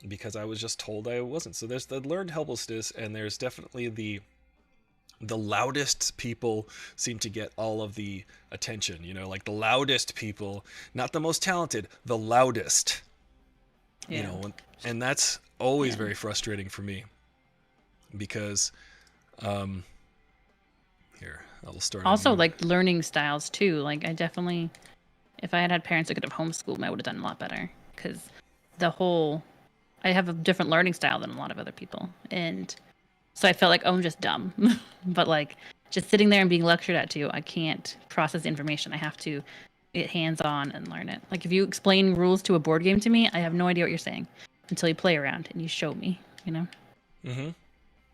because I was just told I wasn't. So there's the learned helplessness, and there's definitely the loudest people seem to get all of the attention, you know, like the loudest people, not the most talented, the loudest, you know, and that's always very frustrating for me, because here, I'll start. Also, like learning styles too. Like I definitely, if I had parents that could have homeschooled me, I would have done a lot better, because I have a different learning style than a lot of other people, and so I felt like, oh, I'm just dumb. But like just sitting there and being lectured at too, I can't process information. I have to get hands-on and learn it. Like if you explain rules to a board game to me, I have no idea what you're saying until you play around and you show me, you know? Mm-hmm.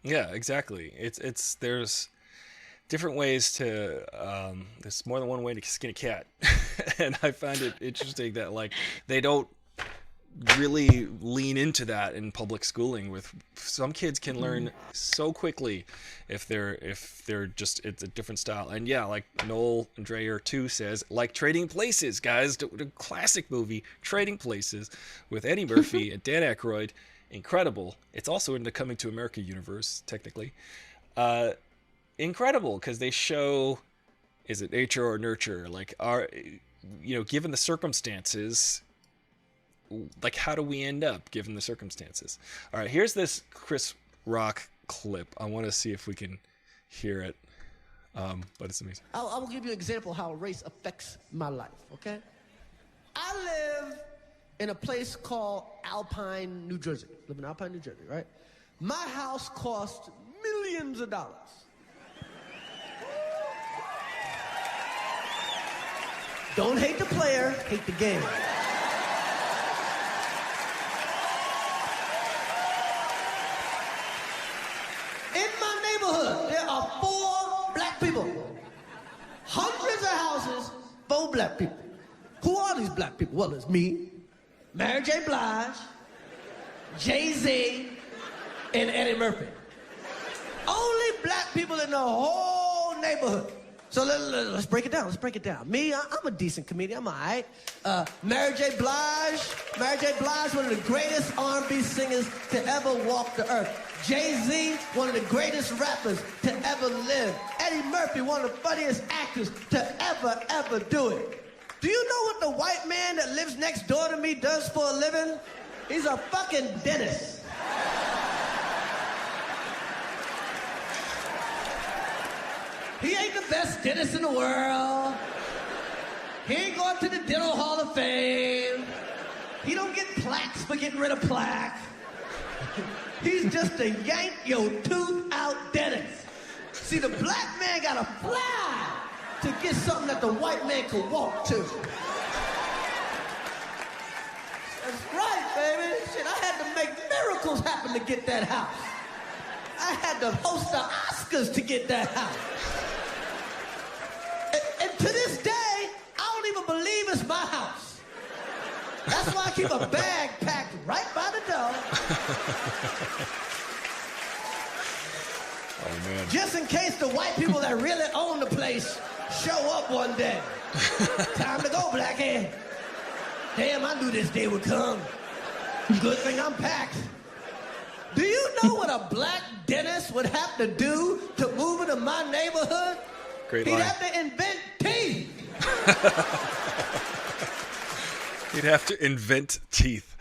Yeah, exactly. It's there's different ways to there's more than one way to skin a cat. And I find it interesting that like they don't really lean into that in public schooling. With some kids can learn so quickly if they're just, it's a different style. And yeah, like Noel Dreyer too says, like Trading Places, guys, the classic movie Trading Places with Eddie Murphy and Dan Aykroyd, incredible. It's also in the Coming to America universe technically. Incredible, because they show, is it nature or nurture, like given the circumstances, like how do we end up given the circumstances? All right, here's this Chris Rock clip. I want to see if we can hear it, but it's amazing. I will give you an example of how race affects my life, okay? I live in a place called Alpine, New Jersey. Live in Alpine, New Jersey, right? My house cost millions of dollars. Don't hate the player, hate the game. There are 4 black people. Hundreds of houses, 4 black people. Who are these black people? Well, it's me, Mary J. Blige, Jay-Z, and Eddie Murphy. Only black people in the whole neighborhood. So let's break it down. Let's break it down. Me, I'm a decent comedian. I'm all right. Mary J. Blige, one of the greatest R&B singers to ever walk the earth. Jay-Z, one of the greatest rappers to ever live. Eddie Murphy, one of the funniest actors to ever do it. Do you know what the white man that lives next door to me does for a living? He's a fucking dentist. He ain't the best dentist in the world. He ain't going to the Dental Hall of Fame. He don't get plaques for getting rid of plaque. He's just a yank your tooth out dentist. See, the black man gotta fly to get something that the white man could walk to. That's right, baby. Shit, I had to make miracles happen to get that house. I had to host the Oscars to get that house. And to this day, I don't even believe it's my house. That's why I keep a bag packed right by the door. Oh, man. Just in case the white people that really own the place show up one day. Time to go, blackhead. Damn, I knew this day would come. Good thing I'm packed. Do you know what a black dentist would have to do to move into my neighborhood? Great He'd line. have to invent teeth. He'd have to invent teeth.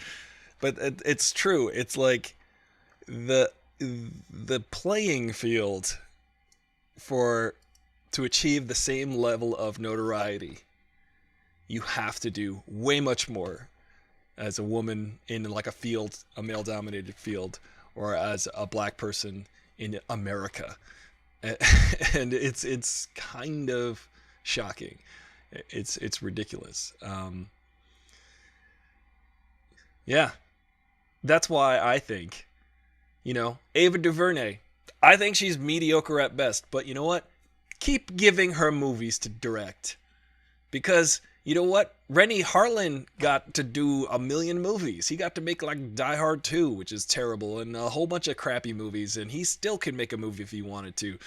But it's true. It's like the playing field to achieve the same level of notoriety, you have to do way much more as a woman in like a field, a male-dominated field, or as a black person in America. And it's kind of shocking. It's ridiculous. Yeah, that's why I think, Ava DuVernay, I think she's mediocre at best. But you know what? Keep giving her movies to direct. Because, you know what? Rennie Harlin got to do a million movies. He got to make like Die Hard 2, which is terrible, and a whole bunch of crappy movies. And he still could make a movie if he wanted to.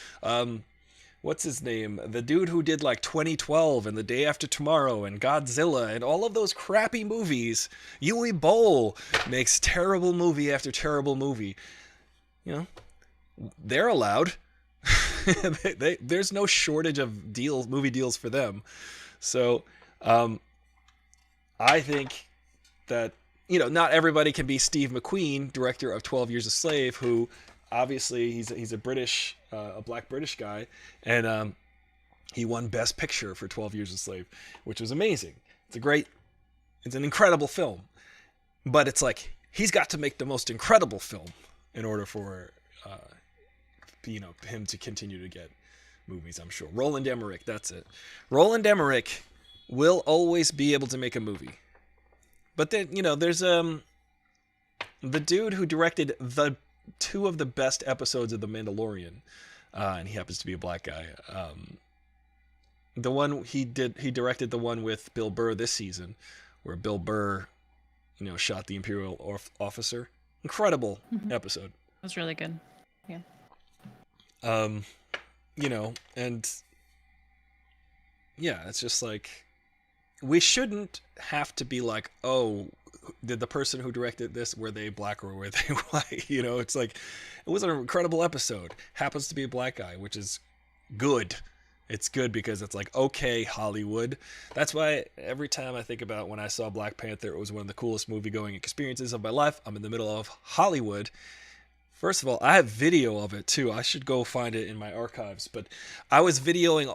What's his name? The dude who did like 2012 and The Day After Tomorrow and Godzilla and all of those crappy movies. Yui Bowl makes terrible movie after terrible movie. They're allowed. There's no shortage of movie deals for them. So I think that, not everybody can be Steve McQueen, director of 12 Years a Slave, who obviously he's a British, a black British guy, and he won Best Picture for 12 Years a Slave, which was amazing. It's an incredible film, but it's like he's got to make the most incredible film in order for him to continue to get movies, I'm sure. Roland Emmerich, that's it. Roland Emmerich will always be able to make a movie. But then, there's the dude who directed the two of the best episodes of The Mandalorian, and he happens to be a black guy. The one he directed the one with Bill Burr this season, where Bill Burr, shot the Imperial officer. Incredible episode. That's really good. Yeah. And yeah, it's just like, we shouldn't have to be like, oh, did the person who directed this, were they black or were they white? It's like, it was an incredible episode. Happens to be a black guy, which is good. It's good because it's like, okay, Hollywood. That's why every time I think about when I saw Black Panther, it was one of the coolest movie-going experiences of my life. I'm in the middle of Hollywood. First of all, I have video of it too. I should go find it in my archives. But I was videoing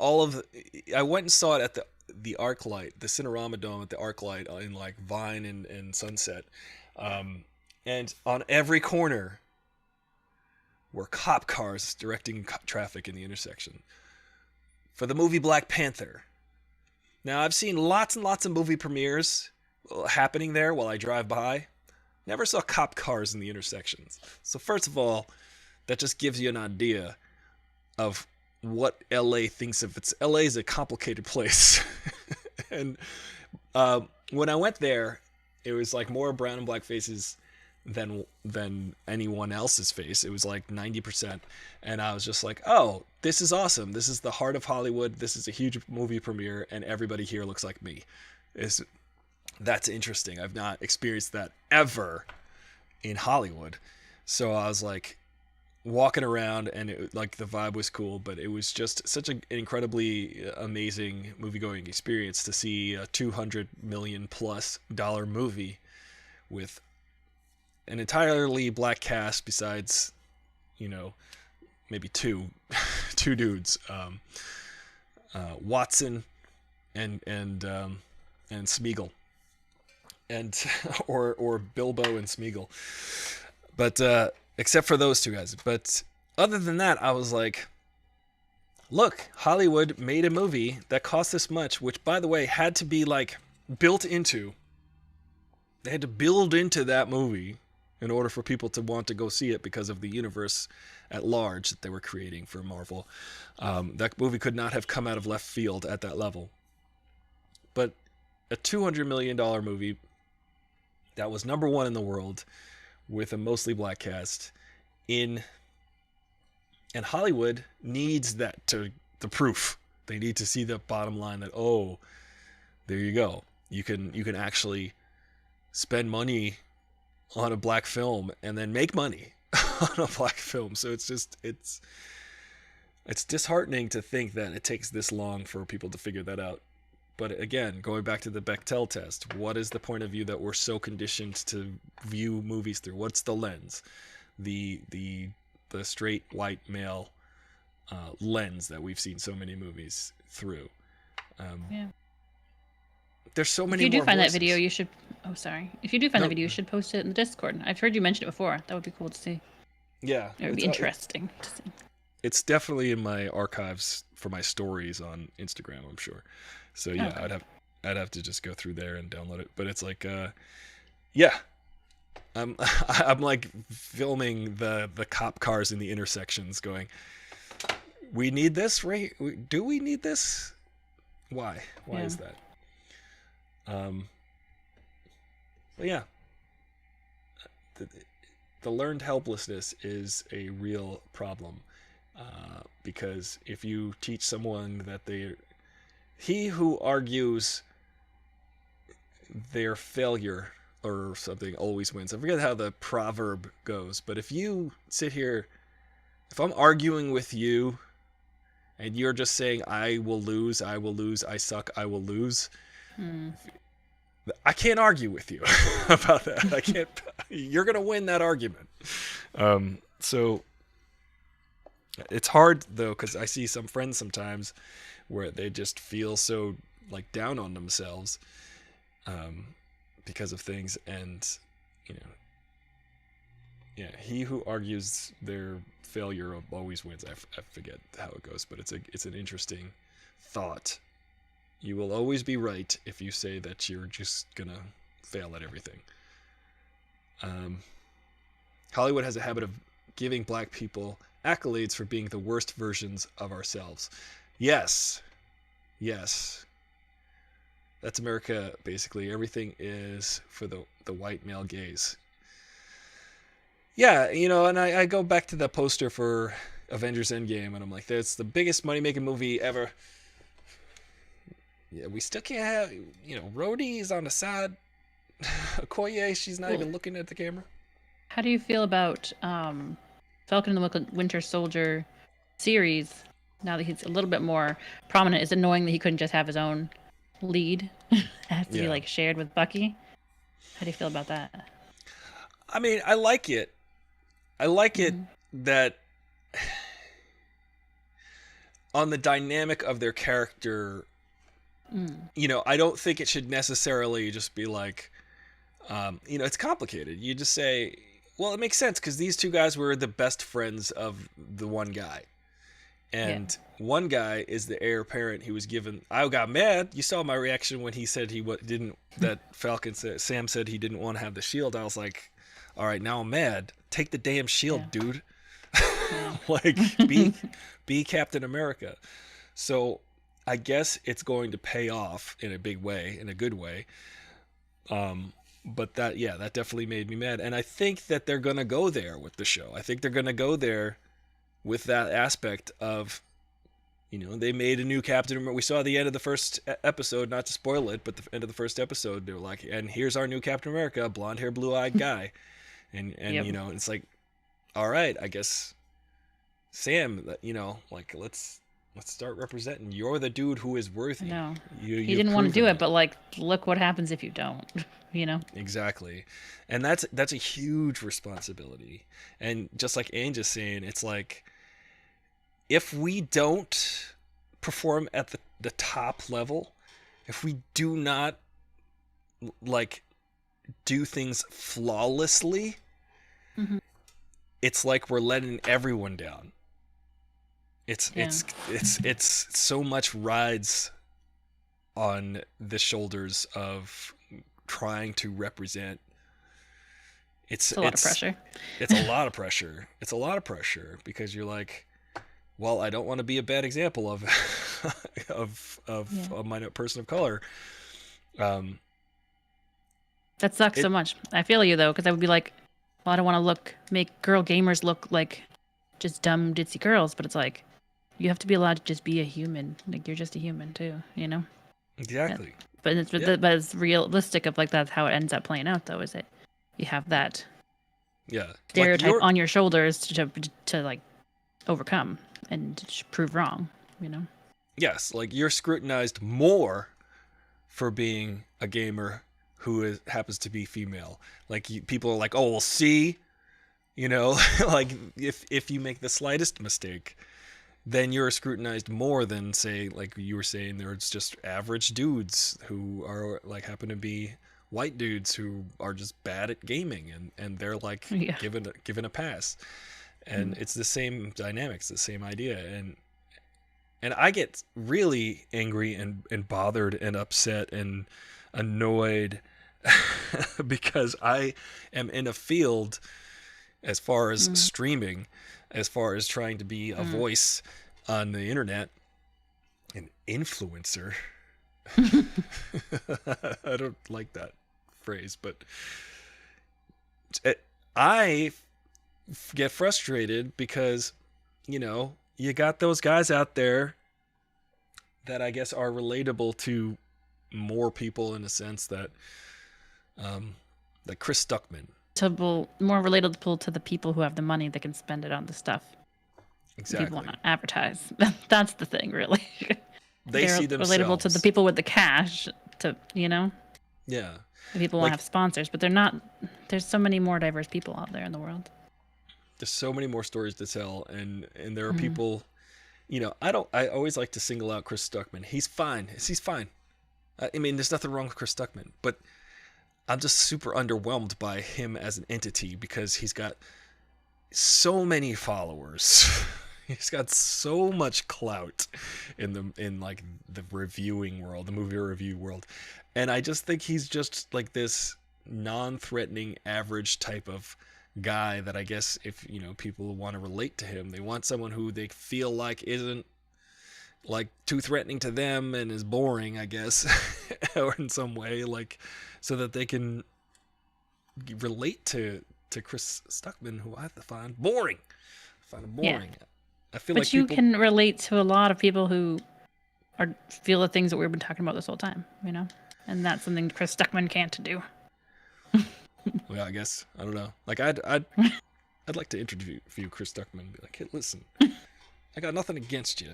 I went and saw it at the ArcLight, the Cinerama Dome at the ArcLight in like Vine and Sunset. And on every corner were cop cars directing traffic in the intersection for the movie Black Panther. Now, I've seen lots and lots of movie premieres happening there while I drive by. Never saw cop cars in the intersections. So first of all, that just gives you an idea of what LA thinks of its. LA is a complicated place. And when I went there, it was like more brown and black faces than anyone else's face. It was like 90%. And I was just like, oh, this is awesome. This is the heart of Hollywood. This is a huge movie premiere, and everybody here looks like me. That's interesting. I've not experienced that ever in Hollywood. So I was like walking around, and like the vibe was cool, but it was just such an incredibly amazing movie-going experience to see a $200 million+ movie with an entirely black cast besides, maybe two dudes, Watson and Smeagol, and or Bilbo and Smeagol, but except for those two guys. But other than that, I was like, look, Hollywood made a movie that cost this much, which, by the way, had to be like built into. They had to build into that movie in order for people to want to go see it because of the universe at large that they were creating for Marvel. That movie could not have come out of left field at that level. But a $200 million movie that was number one in the world with a mostly black cast and Hollywood needs that to the proof. They need to see the bottom line that, oh, there you go. You can actually spend money on a black film and then make money on a black film. So it's disheartening to think that it takes this long for people to figure that out. But again, going back to the Bechdel test, what is the point of view that we're so conditioned to view movies through? What's the lens? The straight white male lens that we've seen so many movies through. Yeah. There's so many. If you do more find voices. that video, you should. Oh, sorry. If you do find that video, you should post it in the Discord. I've heard you mention it before. That would be cool to see. Yeah, It would be interesting to see. It's definitely in my archives for my stories on Instagram, I'm sure. So yeah, Okay. I'd have to just go through there and download it. But it's like, yeah, I'm like filming the cop cars in the intersections, going, we need this, right? Do we need this? Why? Why is that? But yeah, the learned helplessness is a real problem, because if you teach someone that he who argues their failure or something always wins. I forget how the proverb goes, but if you sit here, if I'm arguing with you and you're just saying, I will lose, I suck, I will lose, I can't argue with you about that. I can't. You're gonna win that argument. So it's hard though, because I see some friends sometimes where they just feel so like down on themselves because of things, and he who argues their failure always wins. I forget how it goes, but it's an interesting thought. You will always be right if you say that you're just gonna fail at everything. Hollywood has a habit of giving black people accolades for being the worst versions of ourselves. Yes. That's America, basically. Everything is for the white male gaze. Yeah, and I go back to the poster for Avengers Endgame, and I'm like, that's the biggest money-making movie ever. Yeah, we still can't have, Rhodey is on the side. Okoye, she's not even looking at the camera. How do you feel about Falcon and the Winter Soldier series? Now that he's a little bit more prominent, is it annoying that he couldn't just have his own lead? It has to be like shared with Bucky. How do you feel about that? I mean, I like it. I like it that on the dynamic of their character, I don't think it should necessarily just be like, it's complicated. You just say, well, it makes sense because these two guys were the best friends of the one guy. And one guy is the heir apparent. He was given. I got mad. You saw my reaction when he said he didn't. That Falcon said. Sam said he didn't want to have the shield. I was like, all right, now I'm mad. Take the damn shield, dude. Like, be Captain America. So I guess it's going to pay off in a big way, in a good way. But that definitely made me mad. And I think that they're going to go there with the show. I think they're going to go there with that aspect of, they made a new Captain America. We saw the end of the first episode, not to spoil it, but the end of the first episode, they were like, and here's our new Captain America, blonde hair, blue eyed guy. And Yep. it's like, all right, I guess, Sam, like, let's start representing. You're the dude who is worthy. No, He didn't want to do it, but like, look what happens if you don't. Exactly. And that's a huge responsibility. And just like Ange is saying, it's like, if we don't perform at the top level, if we do not like do things flawlessly, it's like we're letting everyone down. It's so much rides on the shoulders of trying to represent. It's a lot of pressure. It's a lot of pressure. It's a lot of pressure because you're like, well, I don't want to be a bad example of a minor person of color. That sucks so much. I feel you though, because I would be like, well, I don't want to make girl gamers look like just dumb ditzy girls, but it's like, you have to be allowed to just be a human. Like, you're just a human too, Exactly. But it's realistic of like, that's how it ends up playing out though, is that you have that stereotype on your shoulders to like overcome and prove wrong, Yes, like you're scrutinized more for being a gamer who happens to be female. Like people are like, oh, well, see, like if you make the slightest mistake, then you're scrutinized more than, say, like you were saying, there's just average dudes who are like happen to be white dudes who are just bad at gaming, and they're like given a pass. And it's the same dynamics, the same idea. And I get really angry and bothered and upset and annoyed because I am in a field, as far as streaming, as far as trying to be a voice on the internet, an influencer. I don't like that phrase, but I get frustrated because, you got those guys out there that I guess are relatable to more people in a sense that, like Chris Stuckman. More relatable to the people who have the money that can spend it on the stuff. Exactly. People want to advertise. That's the thing, really. They're see themselves relatable to the people with the cash. Yeah. The people want to have sponsors, but they're not. There's so many more diverse people out there in the world. There's so many more stories to tell, and there are people. I always like to single out Chris Stuckman. He's fine. He's fine. I mean, there's nothing wrong with Chris Stuckman, but I'm just super underwhelmed by him as an entity because he's got so many followers. He's got so much clout in the reviewing world, the movie review world. And I just think he's just like this non-threatening average type of guy that I guess if, people want to relate to him, they want someone who they feel like isn't like too threatening to them and is boring, I guess, or in some way, like, so that they can relate to Chris Stuckman, who I find boring. I find him boring. Yeah. I feel but like you can relate to a lot of people who feel the things that we've been talking about this whole time, and that's something Chris Stuckman can't do. Well, I guess I don't know. Like I'd like to interview Chris Stuckman and be like, hey, listen, I got nothing against you.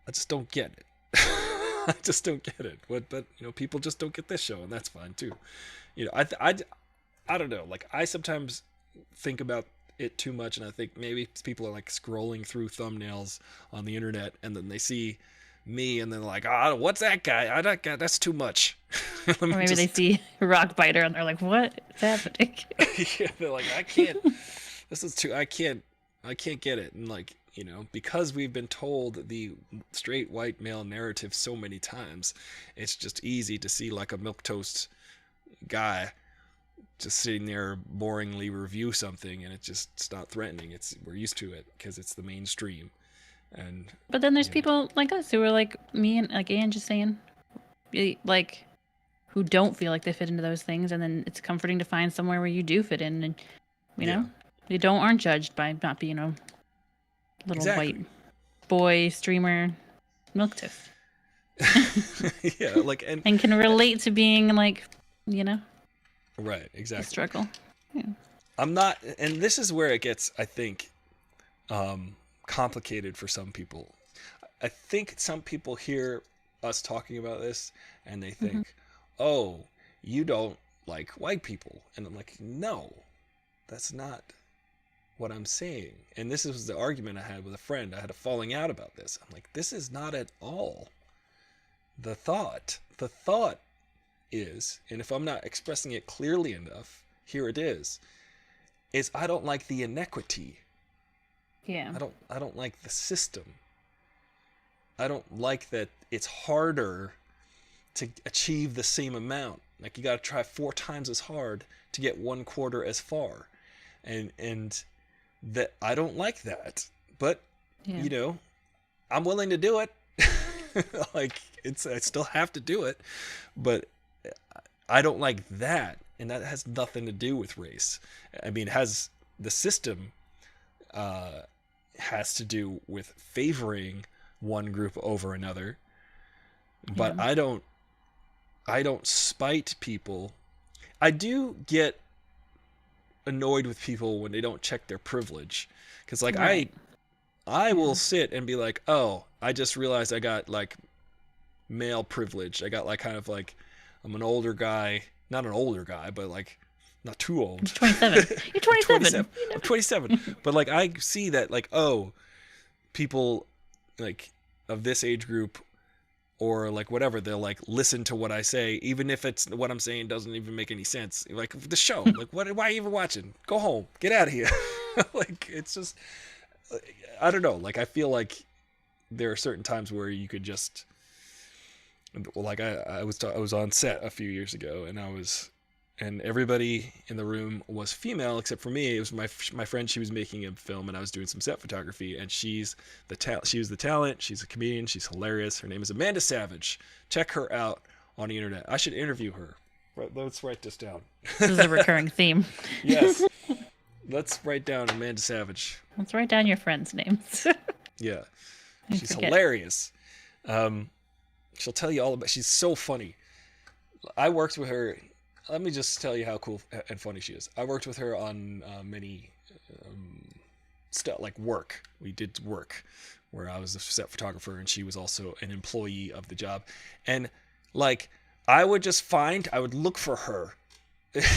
I just don't get it. I just don't get it. But people just don't get this show, and that's fine too. I don't know. Like I sometimes think about it too much, and I think maybe people are like scrolling through thumbnails on the internet, and then they see me, and then like, what's that guy? That guy, that's too much. Or maybe they see Rock Biter, and they're like, what is happening? Yeah, they're like, I can't. This is too. I can't get it, and like. Because we've been told the straight white male narrative so many times, it's just easy to see like a milquetoast guy just sitting there boringly review something, and it's not threatening. We're used to it because it's the mainstream. But then there's people like us who are like me and like Anne just saying, like, who don't feel like they fit into those things, and then it's comforting to find somewhere where you do fit in, and you know, you aren't judged by not being a little white boy streamer milk tiff. Yeah, like and can relate to being like, you know, right, exactly, a struggle. Yeah. I'm not, and this is where it gets, I think, complicated for some people. I think some people hear us talking about this and they think, oh, you don't like white people. And I'm like, no, that's not what I'm saying. And this was the argument I had with a friend. I had a falling out about this. I'm like, this is not at all the thought. The thought is, and if I'm not expressing it clearly enough, here it is I don't like the inequity. Yeah. I don't like the system. I don't like that it's harder to achieve the same amount. Like you got to try 4 times as hard to get 1/4 as far. And that I don't like that. But you know, I'm willing to do it. Like I still have to do it, but I don't like that. And that has nothing to do with race. I mean, the system has to do with favoring one group over another. But I don't spite people. I do get annoyed with people when they don't check their privilege. Because like I will sit and be like, oh, I just realized I got like male privilege. I got like kind of like, I'm an older guy. Not an older guy, but like not too old. 27. You're 27. I'm 27. But like I see that like, oh, people like of this age group or like whatever, they'll like listen to what I say, even if it's what I'm saying doesn't even make any sense. Like the show, like why are you even watching? Go home, get out of here. Like it's just, I don't know. Like I feel like there are certain times where you could just, like I was on set a few years ago, and everybody in the room was female except for me. It was my friend. She was making a film, and I was doing some set photography. And she was the talent. She's a comedian. She's hilarious. Her name is Amanda Savage. Check her out on the internet. I should interview her. Let's write this down. This is a recurring theme. Yes. Let's write down Amanda Savage. Let's write down your friends' names. Yeah, she's hilarious. She'll tell you all about. She's so funny. I worked with her. Let me just tell you how cool and funny she is. I worked with her on many stuff like work. We did work where I was a set photographer and she was also an employee of the job. And like I would look for her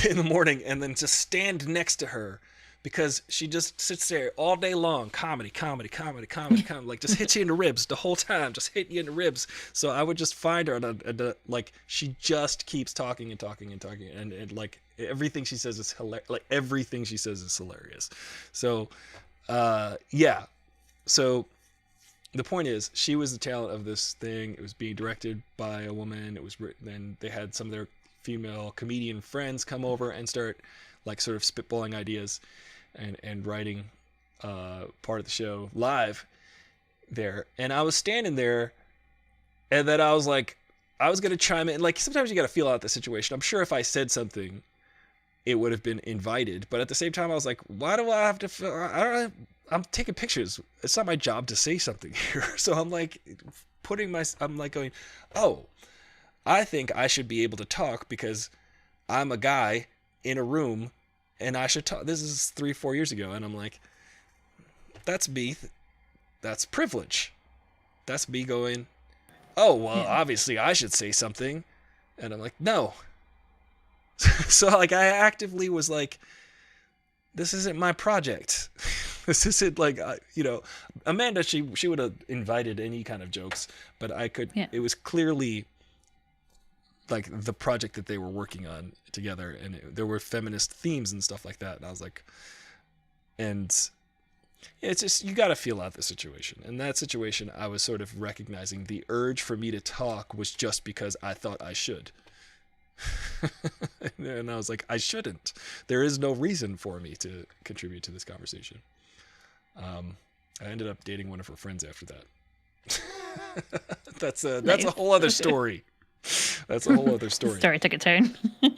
in the morning and then just stand next to her. Because she just sits there all day long, comedy, like just hits you in the ribs the whole time, just hit you in the ribs. So I would just find her, and like she just keeps talking, and like everything she says is hilarious. Like everything she says is hilarious. So, yeah. So the point is, she was the talent of this thing. It was being directed by a woman. It was written, and they had some of their female comedian friends come over and start like sort of spitballing ideas. And writing part of the show live there. And I was standing there and then I was like, I was going to chime in. Like sometimes you got to feel out the situation. I'm sure if I said something, it would have been invited. But at the same time, I was like, why do I have to feel, I'm taking pictures. It's not my job to say something here. So I'm like I'm like going, oh, I think I should be able to talk because I'm a guy in a room and I should talk. This is 3-4 years ago. And I'm like, that's me. That's privilege. That's me going, oh, well, obviously I should say something. And I'm like, no. So like I actively was like, this isn't my project. This isn't like, you know, Amanda, she would have invited any kind of jokes, but it was clearly like the project that they were working on together, and there were feminist themes and stuff like that. And I was like, and it's just, you got to feel out the situation. And that situation, I was sort of recognizing the urge for me to talk was just because I thought I should. And I was like, I shouldn't. There is no reason for me to contribute to this conversation. I ended up dating one of her friends after that. That's a whole other story. That's a whole other story. Story took a turn.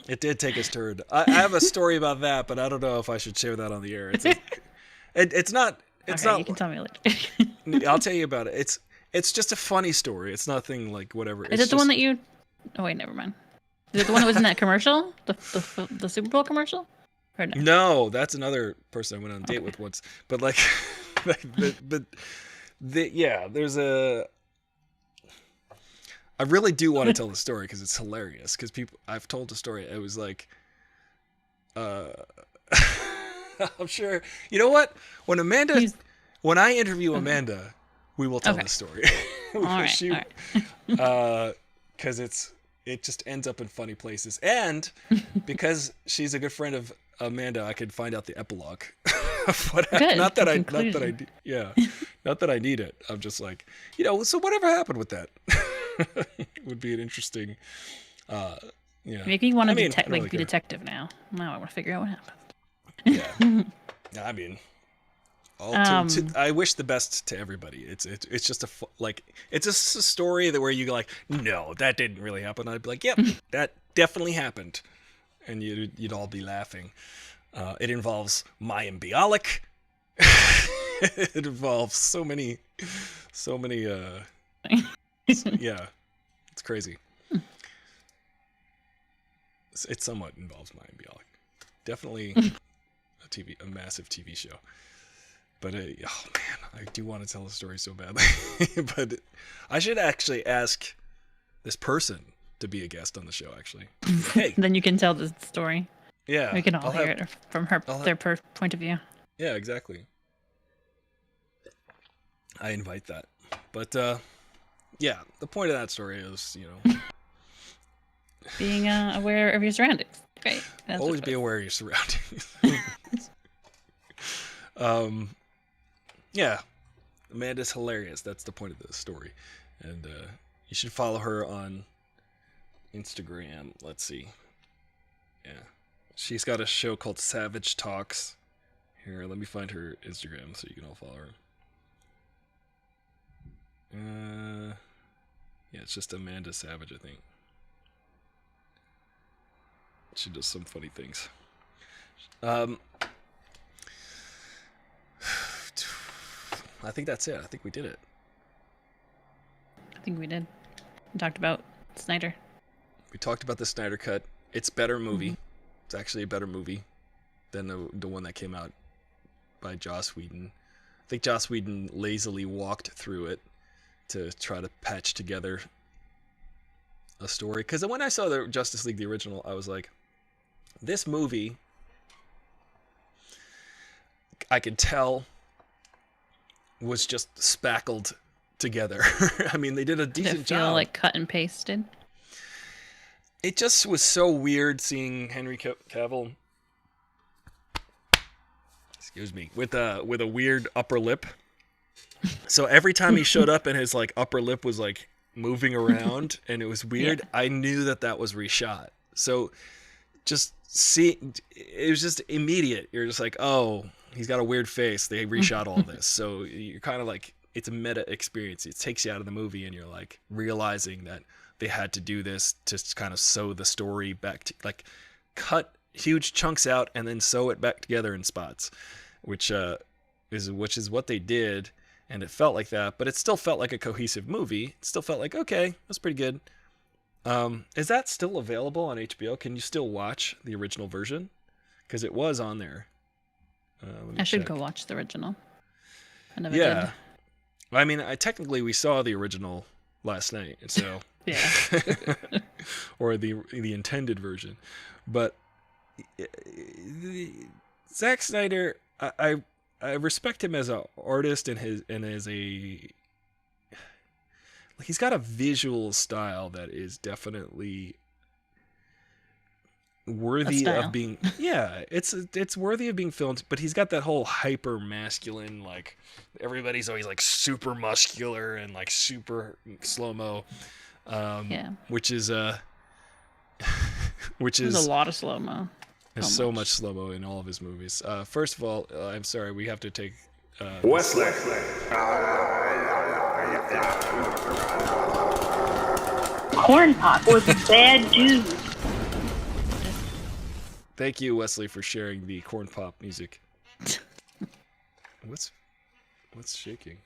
It did take its turn. I have a story about that, but I don't know if I should share that on the air. It's not. It's Okay, not. you can tell me later. I'll tell you about it. It's just a funny story. It's nothing like whatever. Is it the one that you? Oh wait, never mind. Is it the one that was in that commercial, the Super Bowl commercial? Or no? No, that's another person I went on a date with once. But like, yeah, there's a. I really do want to tell the story because it's hilarious. Because I've told the story. It was like, I'm sure. You know what? When I interview Amanda, we will tell the story. All right. Because it just ends up in funny places, and because she's a good friend of Amanda, I could find out the epilogue. Good. Not that I need it. I'm just like, so whatever happened with that? Would be an interesting. Make me want to be detective now. Now I want to figure out what happened. Yeah. I mean, I wish the best to everybody. It's just it's just a story where you go like, no, that didn't really happen. I'd be like, yep, that definitely happened, and you'd all be laughing. It involves Mayan Bialik. It involves so many. Yeah, it's crazy. It somewhat involves Mayan Bialik. Definitely a massive TV show. But oh man, I do want to tell a story so badly. But I should actually ask this person to be a guest on the show. Actually, hey. Then you can tell the story. Yeah, we can all hear it from their point of view. Yeah, exactly. I invite that. But yeah, the point of that story is, being aware of your surroundings. Great. Always be aware of your surroundings. Yeah, Amanda's hilarious. That's the point of the story. And you should follow her on Instagram. Let's see. Yeah. She's got a show called Savage Talks. Here, let me find her Instagram so you can all follow her. Yeah, it's just Amanda Savage, I think. She does some funny things. I think that's it. I think we did it. I think we did. We talked about Snyder. We talked about the Snyder Cut. It's a better movie. Mm-hmm. It's actually a better movie than the one that came out by Joss Whedon. I think Joss Whedon lazily walked through it to try to patch together a story. Because when I saw the Justice League, the original, I was like, this movie, I could tell, was just spackled together. I mean, they did a decent job. Did it feel like cut and pasted? It just was so weird seeing Henry Cavill, excuse me, with a weird upper lip. So every time he showed up and his like upper lip was like moving around and it was weird, yeah. I knew that was reshot. So just it was just immediate. You're just like, oh, he's got a weird face. They reshot all this. So you're kind of like, it's a meta experience. It takes you out of the movie and you're like realizing that they had to do this to kind of sew the story back to, like, cut huge chunks out and then sew it back together in spots, which is what they did. And it felt like that, but it still felt like a cohesive movie. It still felt like, okay, that's pretty good. Is that still available on HBO? Can you still watch the original version? Because it was on there. I should go watch the original. I never did. I mean, technically we saw the original last night, and so yeah, or the intended version, but Zack Snyder, I respect him as an artist and as a, he's got a visual style that is definitely worthy of being, it's worthy of being filmed, but he's got that whole hyper masculine, like everybody's always like super muscular and like super slow-mo, which is there's a lot of slow-mo. There's so much slow-mo in all of his movies. First of all, I'm sorry, we have to take Wesley. Corn Pop was a bad dude. Thank you, Wesley, for sharing the corn pop music. What's shaking?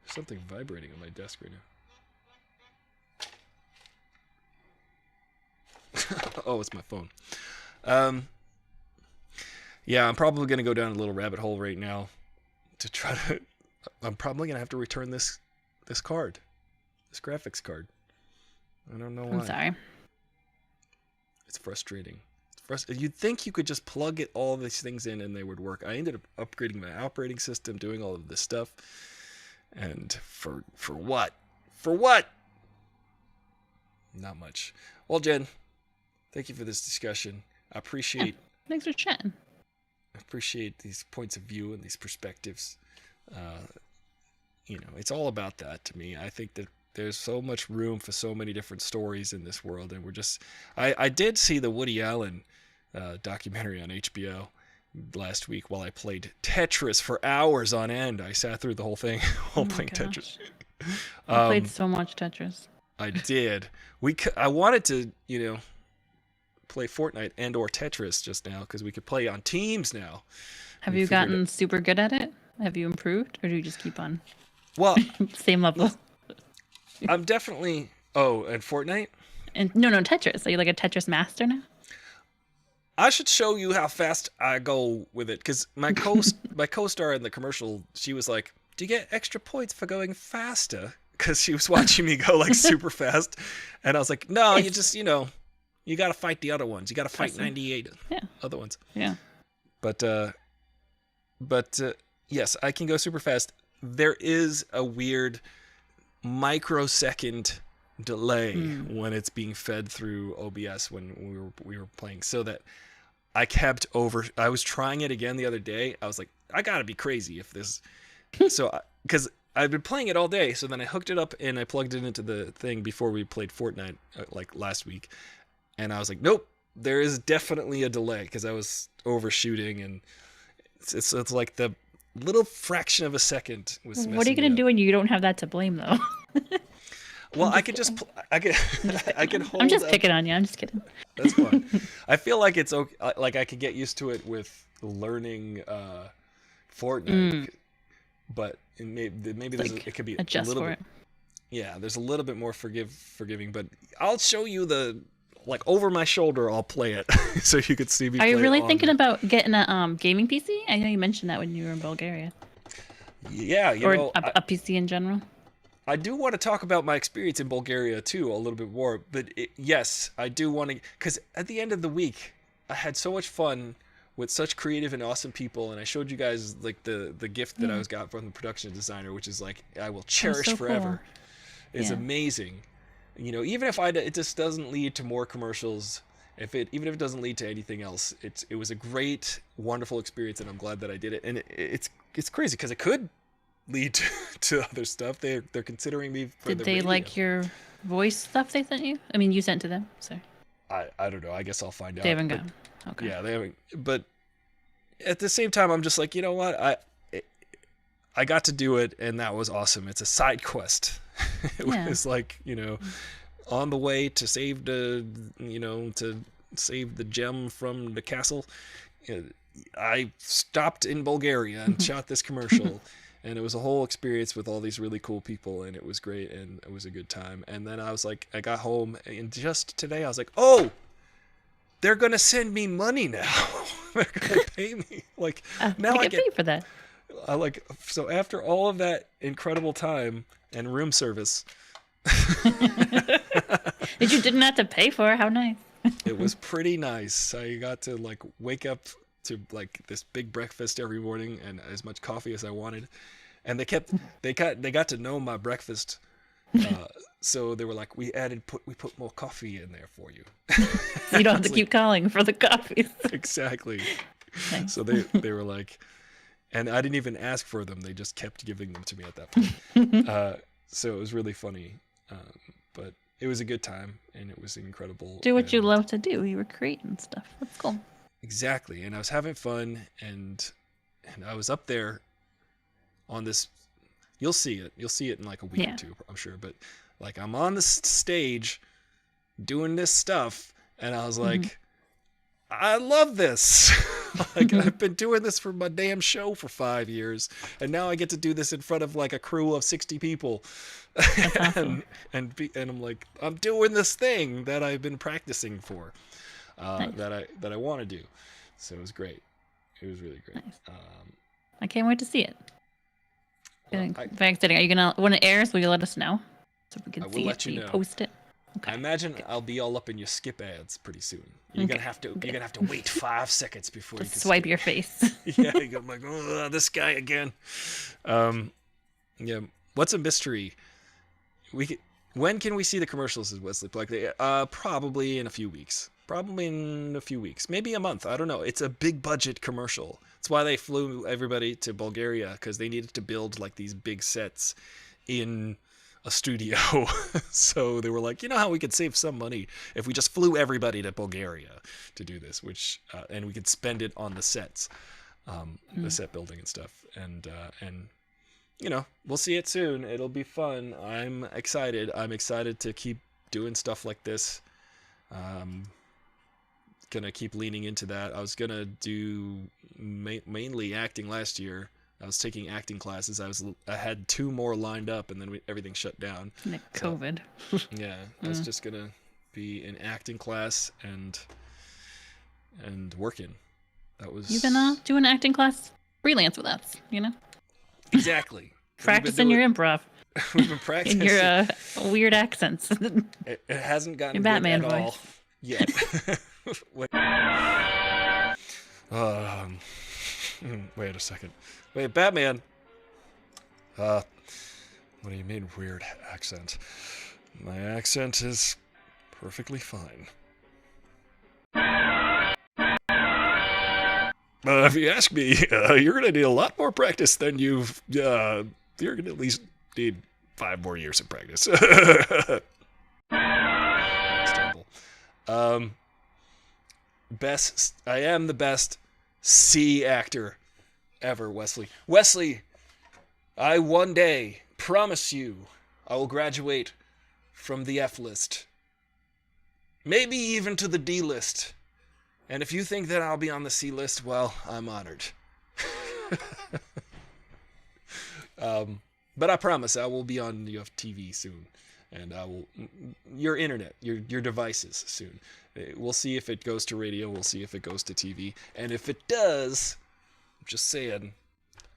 There's something vibrating on my desk right now. Oh, it's my phone. Yeah, I'm probably gonna go down a little rabbit hole right now to try to. I'm probably gonna have to return this card, this graphics card. I don't know why. I'm sorry. It's frustrating. You'd think you could just plug all these things in and they would work. I ended up upgrading my operating system, doing all of this stuff, and for what? For what? Not much. Well, Jen, thank you for this discussion. I appreciate. Thanks for chatting. I appreciate these points of view and these perspectives. It's all about that to me. I think that there's so much room for so many different stories in this world, and we're just. I did see the Woody Allen documentary on HBO last week while I played Tetris for hours on end. I sat through the whole thing while playing Tetris. I played so much Tetris. I did. I wanted to, play Fortnite and or Tetris just now because we could play on teams now. Have you gotten super good at it? Have you improved, or do you just keep on? Well, same level. I'm definitely. Oh, and Fortnite? And no, Tetris. Are you like a Tetris master now? I should show you how fast I go with it, because my co-star in the commercial, she was like, "Do you get extra points for going faster?" Because she was watching me go like super fast, and I was like, "No, you just you got to fight the other ones. You got to fight 98 other ones." Yeah. But yes, I can go super fast. There is a weird microsecond delay when it's being fed through OBS when we were playing, so that I was trying it again the other day. I was like, I gotta be crazy if this. So because I've been playing it all day, so then I hooked it up and I plugged it into the thing before we played Fortnite like last week, and I was like, nope, there is definitely a delay because I was overshooting, and it's like the little fraction of a second was. What are you gonna do when you don't have that to blame though? Well, I could just I could hold. I'm just picking on you. I'm just kidding. That's fine. I feel like it's okay. Like I could get used to it with learning Fortnite, but maybe it could be adjust a little for bit. it. Yeah, there's a little bit more forgiving, but I'll show you over my shoulder. I'll play it so you could see me. Are you play really it thinking about getting a gaming PC? I know you mentioned that when you were in Bulgaria. Yeah, or a PC in general. I do want to talk about my experience in Bulgaria too a little bit more, but yes, I do want to, because at the end of the week, I had so much fun with such creative and awesome people, and I showed you guys like the gift that I got from the production designer, which is like I will cherish so forever. Cool. It's amazing, even if it just doesn't lead to more commercials, even if it doesn't lead to anything else, it was a great, wonderful experience, and I'm glad that I did it, and it's crazy because it could lead to other stuff. They're considering me for Did the they radio. like your voice stuff they sent you? I mean, you sent to them, so. I don't know. I guess I'll find out. They haven't gone. Okay. Yeah, they haven't. But at the same time, I'm just like, you know what? I got to do it, and that was awesome. It's a side quest. It was like, on the way to save the gem from the castle. I stopped in Bulgaria and shot this commercial. And it was a whole experience with all these really cool people, and it was great, and it was a good time. And then I was like, I got home, and just today I was like, oh, they're gonna send me money now. They're gonna pay me. Like now I get paid for that. So after all of that incredible time and room service, you didn't have to pay for it. How nice. It was pretty nice. I got to wake up to this big breakfast every morning and as much coffee as I wanted, and they got to know my breakfast, so they were like, we put more coffee in there for you. So you don't have to keep calling for the coffees. Exactly. Thanks. So they were like, and I didn't even ask for them, they just kept giving them to me at that point. So it was really funny, but it was a good time, and it was incredible. Do what you love to do. You were creating stuff. That's cool. Exactly, and I was having fun, and I was up there on this. You'll see it in like a week or two, I'm sure. But Like, I'm on the stage doing this stuff, and I was like, I love this. Like, I've been doing this for my damn show for 5 years, and now I get to do this in front of like a crew of 60 people. That's awesome. and I'm like, I'm doing this thing that I've been practicing for, Nice. that I want to do. So it was great. It was really great. Nice. I can't wait to see it. Very exciting. Are you gonna, when it airs, will you let us know so we can I will see let it? you Will know. Post it. Okay. I imagine I'll be all up in your skip ads pretty soon. You're Okay. gonna have to wait 5 seconds before you Just can swipe skip. your face. Yeah, I'm like, oh, this guy again. Yeah. What's a mystery? When can we see the commercials, Wesley? Like, probably in a few weeks. Maybe a month. I don't know. It's a big budget commercial. That's why they flew everybody to Bulgaria, because they needed to build like these big sets in a studio. So they were like, you know how we could save some money if we just flew everybody to Bulgaria to do this, which and we could spend it on the sets, the set building and stuff. And you know, we'll see it soon. It'll be fun. I'm excited. I'm excited to keep doing stuff like this. Gonna keep leaning into that. I was gonna do mainly acting last year. I was taking acting classes. I had 2 more lined up, and then everything shut down. COVID. Yeah, I was just gonna be in acting class and working. That was You've been doing acting class freelance with us, you know? exactly Practicing your improv We've been practicing. and your weird accents. It hasn't gotten Your good Batman at all voice. yet. Wait a second. Wait, Batman. What do you mean weird accent? My accent is perfectly fine. If you ask me, you're going to need a lot more practice than you've... you're going to at least need 5 more years of practice. That's terrible. I am the best C actor ever, Wesley. Wesley, I one day promise you I will graduate from the F list. Maybe even to the D list. And if you think that I'll be on the C list, well, I'm honored. But I promise I will be on your TV soon. And I will, your internet, your devices soon. We'll see if it goes to radio. We'll see if it goes to TV. And if it does, I'm just saying,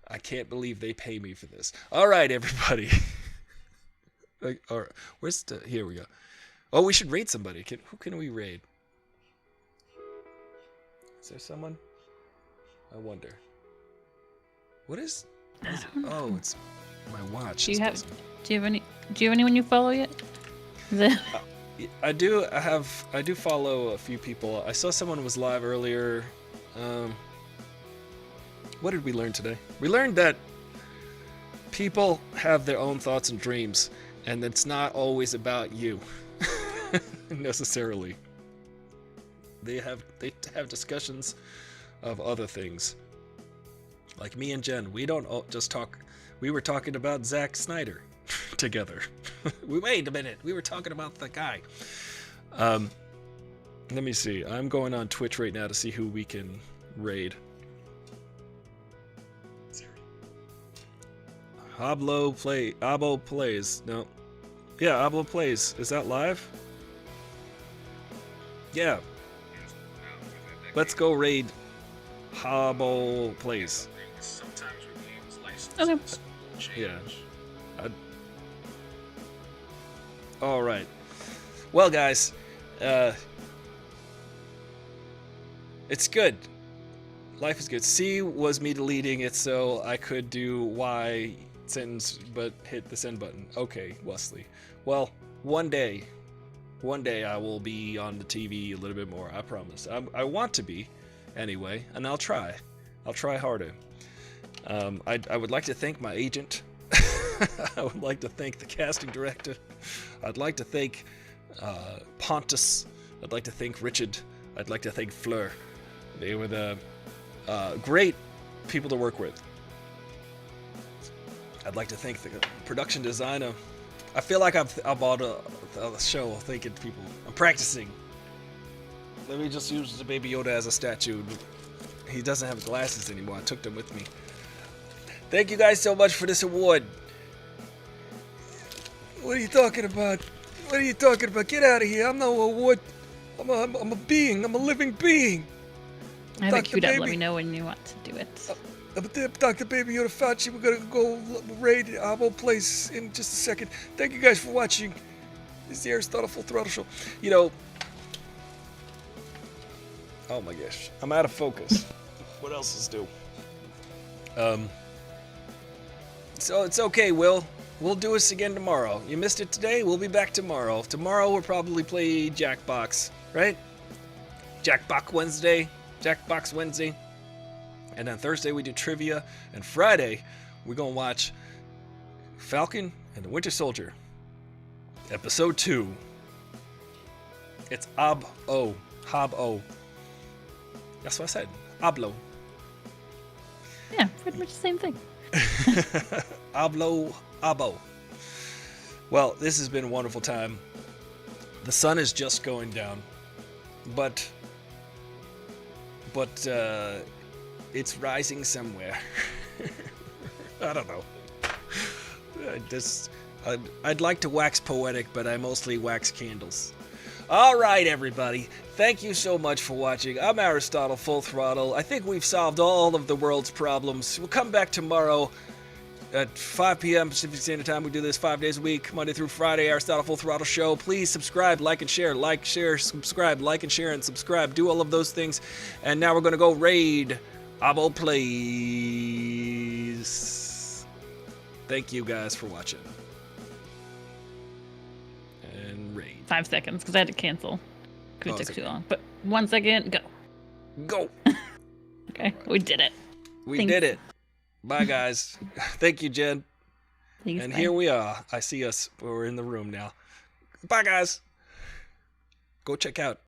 I can't believe they pay me for this. All right, everybody. All right, here we go. Oh, we should raid somebody. Who can we raid? Is there someone? I wonder. What is oh, it's my watch. Do you have anyone you follow yet? I do follow a few people. I saw someone was live earlier. What did we learn today? We learned that people have their own thoughts and dreams, and it's not always about you necessarily. They have discussions of other things. Like me and Jen, we don't just talk. We were talking about Zack Snyder together. Wait a minute, we were talking about the guy. Let me see. I'm going on Twitch right now to see who we can raid. Abo plays. No. Yeah, Abo plays. Is that live? Yeah. Let's go raid Abo plays. Okay. Yeah. All right. Well, guys, it's good. Life is good. C was me deleting it so I could do Y sentence, but hit the send button. Okay, Wesley. Well, one day I will be on the TV a little bit more. I promise. I want to be, anyway, and I'll try. I'll try harder. I would like to thank my agent. I would like to thank the casting director. I'd like to thank Pontus. I'd like to thank Richard. I'd like to thank Fleur. They were the great people to work with. I'd like to thank the production designer. I feel like I'm on the show thinking to people, I'm practicing. Let me just use the Baby Yoda as a statue. He doesn't have glasses anymore. I took them with me. Thank you guys so much for this award. What are you talking about? What are you talking about? Get out of here. I'm no award. I'm a being. I'm a living being. I have it Dr. queued up. Let Baby. me know when you want to do it. Dr. Baby Yoda Fauci, we're gonna go raid Abo Place in just a second. Thank you guys for watching. This is the Aristotle Full Throttle Show. You know, oh my gosh, I'm out of focus. What else is due? So it's okay, Will. We'll do this again tomorrow. You missed it today, we'll be back tomorrow. Tomorrow we'll probably play Jackbox, right? Jackbox Wednesday. And then Thursday we do trivia. And Friday, we're going to watch Falcon and the Winter Soldier. Episode 2. It's Hob-O. That's what I said. Oblo. Yeah, pretty much the same thing. Abo. Well, this has been a wonderful time. The sun is just going down. But it's rising somewhere. I don't know. I'd like to wax poetic, but I mostly wax candles. All right, everybody. Thank you so much for watching. I'm Aristotle Full Throttle. I think we've solved all of the world's problems. We'll come back tomorrow at 5 p.m. Pacific Standard Time. We do this 5 days a week, Monday through Friday, Aristotle Full Throttle Show. Please subscribe, like, and share. Like, share, subscribe, like, and share, and subscribe. Do all of those things. And now we're going to go raid Abo Plays. Thank you guys for watching. And raid. 5 seconds, because I had to cancel. It Oh, took it's too long. But 1 second, go. Go. Okay, we did it. We Thanks. did it. Bye, guys. Thank you, Jen. Thanks, And bye. here we are. I see us. We're in the room now. Bye, guys. Go check out